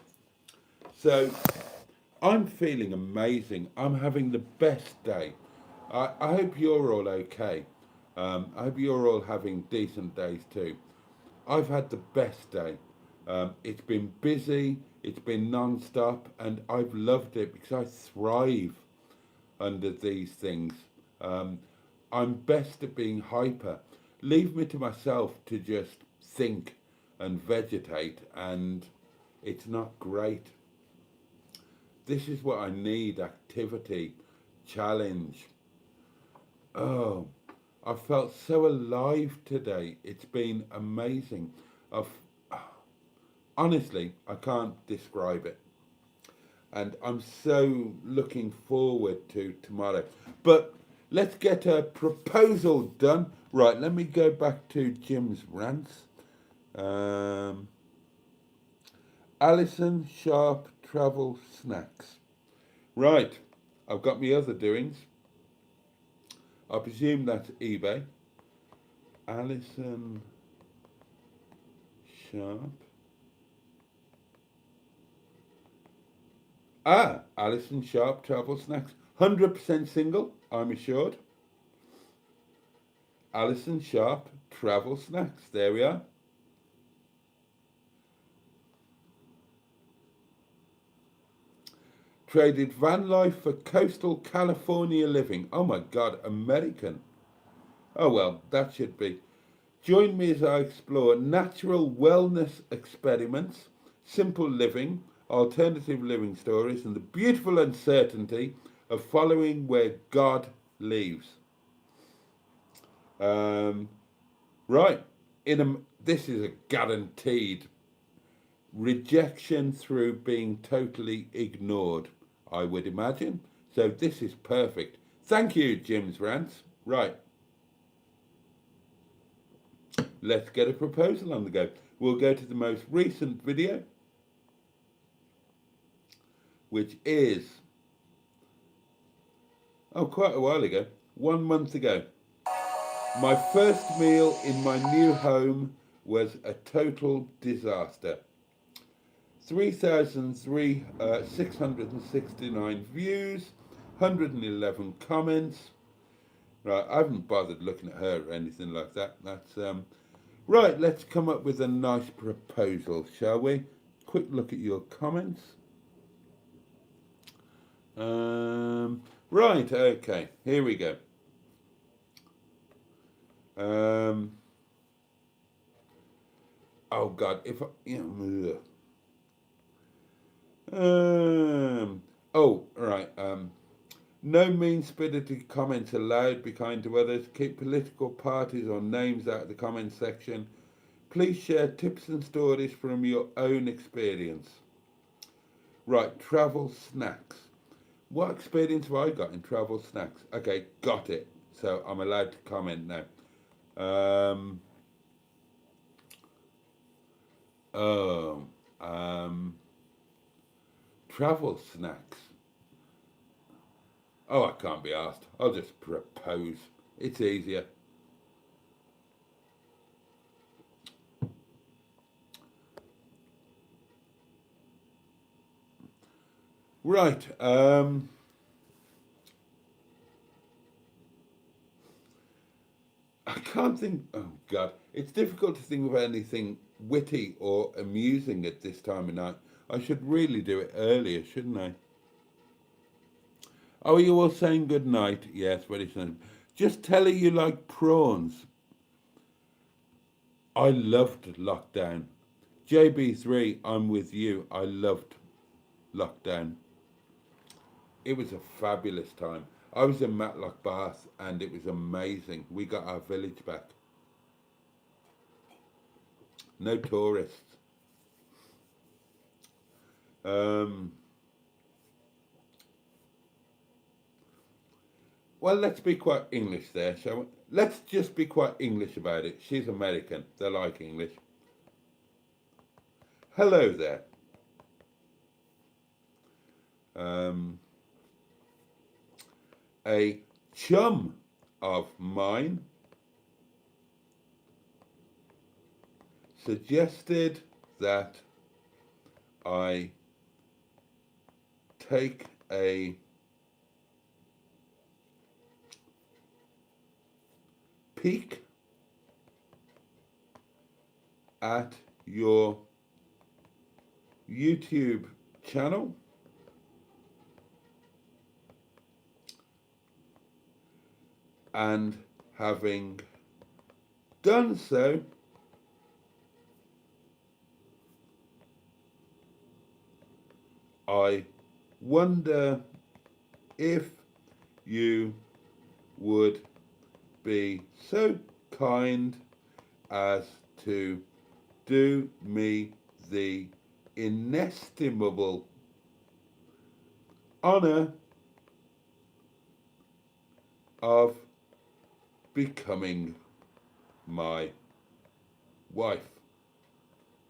So I'm feeling amazing. I'm having the best day. I hope you're all okay. I hope you're all having decent days too. I've had the best day. It's been busy, it's been non-stop, and I've loved it because I thrive under these things. I'm best at being hyper. Leave me to myself to just think and vegetate, and it's not great. This is what I need: activity, challenge. Oh, I felt so alive today. It's been amazing. Honestly, I can't describe it. And I'm so looking forward to tomorrow. But let's get a proposal done. Right, let me go back to Jim's Rants. Alison Sharp Travel Snacks. Right, I've got my other doings. I presume that's eBay. Alison Sharp. Alison Sharp Travel Snacks. 100% single, I'm assured. Alison Sharp Travel Snacks. There we are. Traded van life for coastal California living. Oh my God, American. Oh well, that should be. Join me as I explore natural wellness experiments, simple living, alternative living stories, and the beautiful uncertainty of following where God leaves. Right, this is a guaranteed rejection through being totally ignored, I would imagine. So this is perfect. Thank you, Jim's Rants. Right. Let's get a proposal on the go. We'll go to the most recent video, which is, quite a while ago, 1 month ago. My first meal in my new home was a total disaster. 3,669 views, 111 comments. Right, I haven't bothered looking at her or anything like that. That's right. Let's come up with a nice proposal, shall we? Quick look at your comments. Right, okay. Here we go. Oh God, if I, right. No mean-spirited comments allowed. Be kind to others. Keep political parties or names out of the comment section. Please share tips and stories from your own experience. Right, travel snacks. What experience have I got in travel snacks? Okay, got it. so I'm allowed to comment now. Travel snacks. Oh, I can't be asked. I'll just propose. It's easier. Right. I can't think. Oh God, it's difficult to think of anything witty or amusing at this time of night. I should really do it earlier, shouldn't I? Oh, are you all saying good night? Yes, very soon. Just tell her you like prawns. I loved lockdown. JB3, I'm with you. I loved lockdown. It was a fabulous time. I was in Matlock Bath and it was amazing. We got our village back. No tourists. Well, let's be quite English there, shall we? Let's just be quite English about it. She's American. They like English. Hello there. A chum of mine suggested that I take a peek at your YouTube channel and having done so, I wonder if you would be so kind as to do me the inestimable honour of becoming my wife?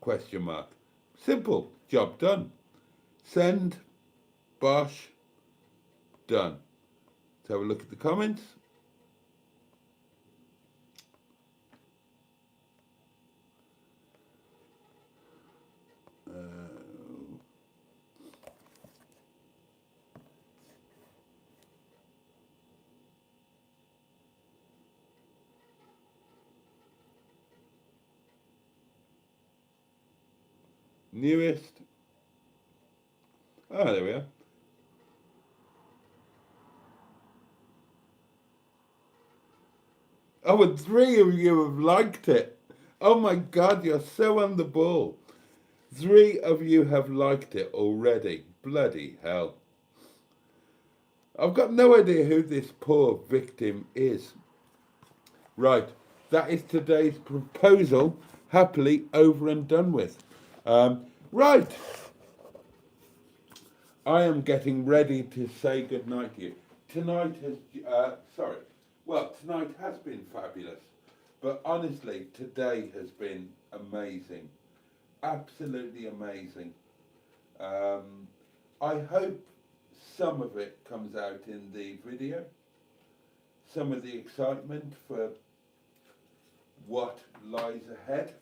Question mark. Simple. Job done. Send. Bosh. Done. Let's have a look at the comments. Newest. Ah, there we are. Oh, and 3 of you have liked it. Oh my God, you're so on the ball. 3 of you have liked it already. Bloody hell. I've got no idea who this poor victim is. Right, that is today's proposal. Happily over and done with. Right. I am getting ready to say goodnight to you. Tonight has been fabulous. But honestly, today has been amazing. Absolutely amazing. I hope some of it comes out in the video. Some of the excitement for what lies ahead.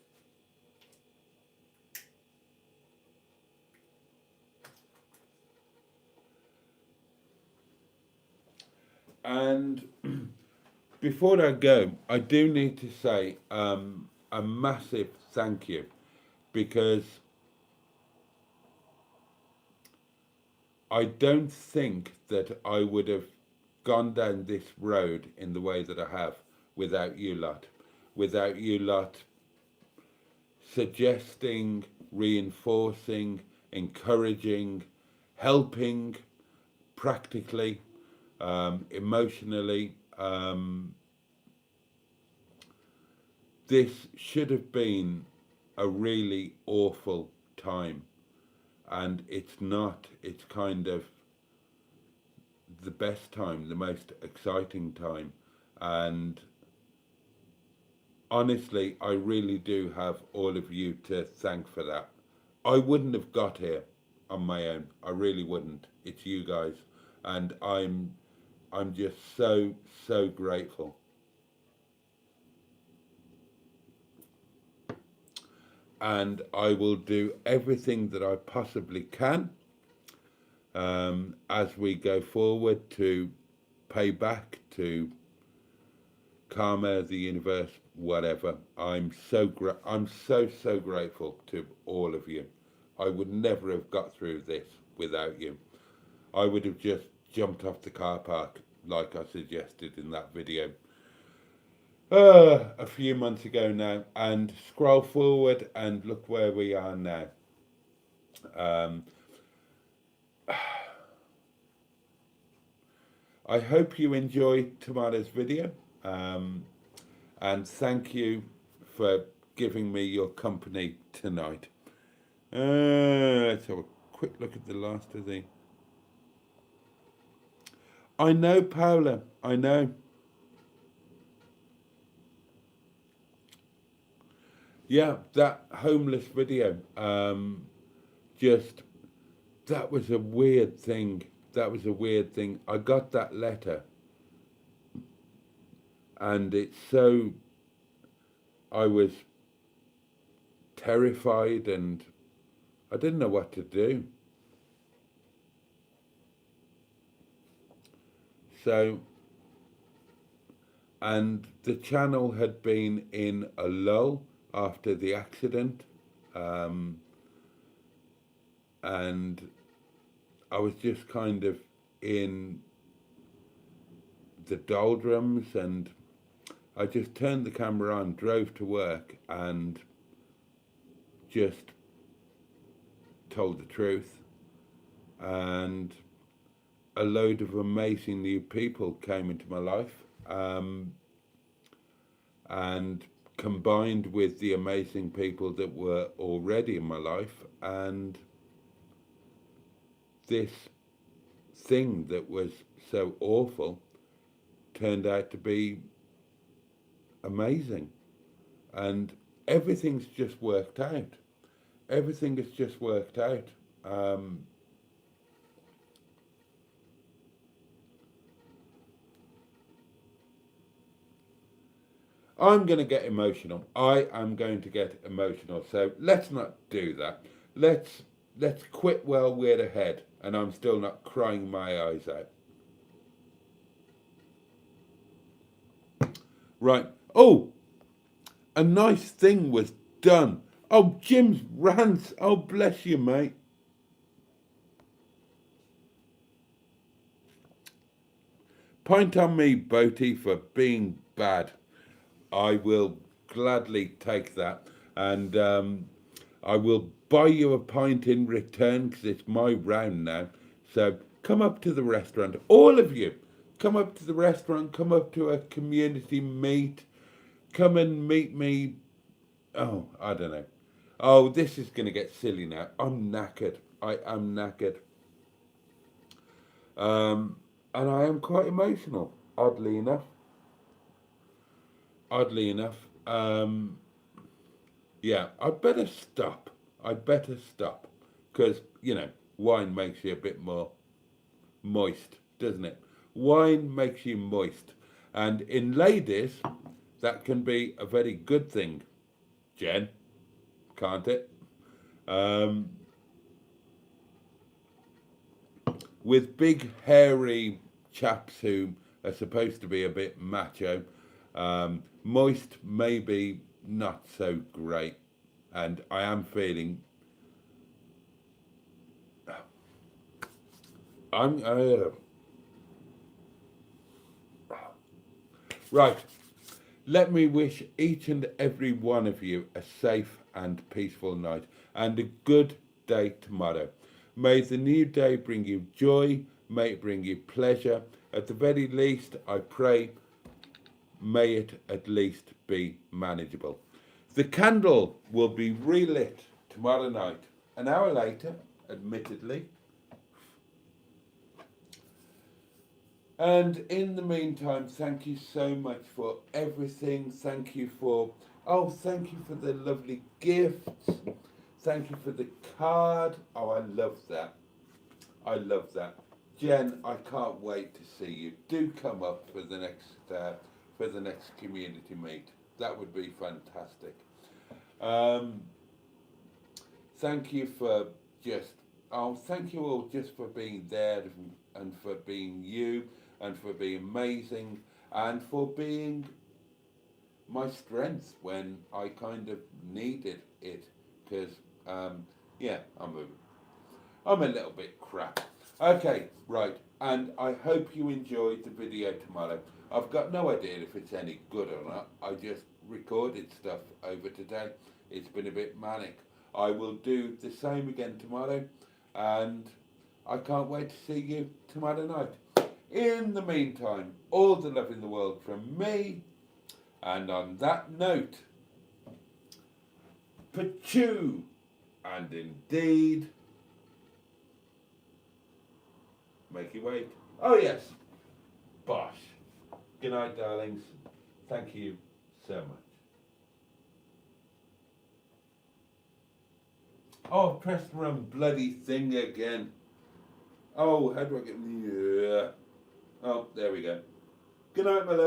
And before I go, I do need to say a massive thank you, because I don't think that I would have gone down this road in the way that I have without you lot. Without you lot suggesting, reinforcing, encouraging, helping practically, emotionally. This should have been a really awful time, and it's not. It's kind of the best time, the most exciting time. And honestly, I really do have all of you to thank for that. I wouldn't have got here on my own. I really wouldn't. It's you guys, and I'm just so grateful. And I will do everything that I possibly can as we go forward to pay back to karma, the universe, whatever. I'm so grateful to all of you. I would never have got through this without you. I would have just jumped off the car park like I suggested in that video a few months ago now, and scroll forward and look where we are now. I hope you enjoyed tomorrow's video, and thank you for giving me your company tonight. Let's have a quick look at the last of the... I know, Paula, I know. Yeah, that homeless video, that was a weird thing. That was a weird thing. I got that letter, and I was terrified, and I didn't know what to do. So, and the channel had been in a lull after the accident, and I was just kind of in the doldrums, and I just turned the camera on, drove to work, and just told the truth. And a load of amazing new people came into my life, and combined with the amazing people that were already in my life, and this thing that was so awful turned out to be amazing. And everything's just worked out. Everything has just worked out. I'm going to get emotional. I am going to get emotional. So let's not do that. Let's quit while we're ahead, and I'm still not crying my eyes out. Right. Oh, a nice thing was done. Oh, Jim's rants. Oh, bless you, mate. Pint on me, Boaty, for being bad. I will gladly take that, and I will buy you a pint in return, because it's my round now. So come up to the restaurant, all of you. Come up to the restaurant, come up to a community meet, come and meet me. Oh, I don't know. Oh, this is going to get silly now. I'm knackered. I am knackered. And I am quite emotional, oddly enough. Yeah, I'd better stop. Because, you know, wine makes you a bit more moist, doesn't it? Wine makes you moist. And in ladies, that can be a very good thing, Jen, can't it? With big, hairy chaps who are supposed to be a bit macho, moist maybe not so great, and I am feeling right. Let me wish each and every one of you a safe and peaceful night, and a good day tomorrow. May the new day bring you joy, may it bring you pleasure. At the very least, I pray, may it at least be manageable. The candle will be relit tomorrow night, an hour later, admittedly. And in the meantime, thank you so much for everything. Thank you for the lovely gifts. Thank you for the card. Oh, I love that. I love that. Jen, I can't wait to see you. Do come up for the next community meet. That would be fantastic. Thank you for thank you all just for being there and for being you and for being amazing and for being my strength when I kind of needed it, because yeah, I'm a little bit crap. Okay, right, and I hope you enjoyed the video tomorrow. I've got no idea if it's any good or not. I just recorded stuff over today. It's been a bit manic. I will do the same again tomorrow, and I can't wait to see you tomorrow night. In the meantime, all the love in the world from me, and on that note, Peugeot, and indeed, make you wait. Oh yes, bosh. Good night, darlings. Thank you so much. Oh, I've pressed the wrong bloody thing again. Oh, how do I get... Yeah. Oh, there we go. Good night, my love.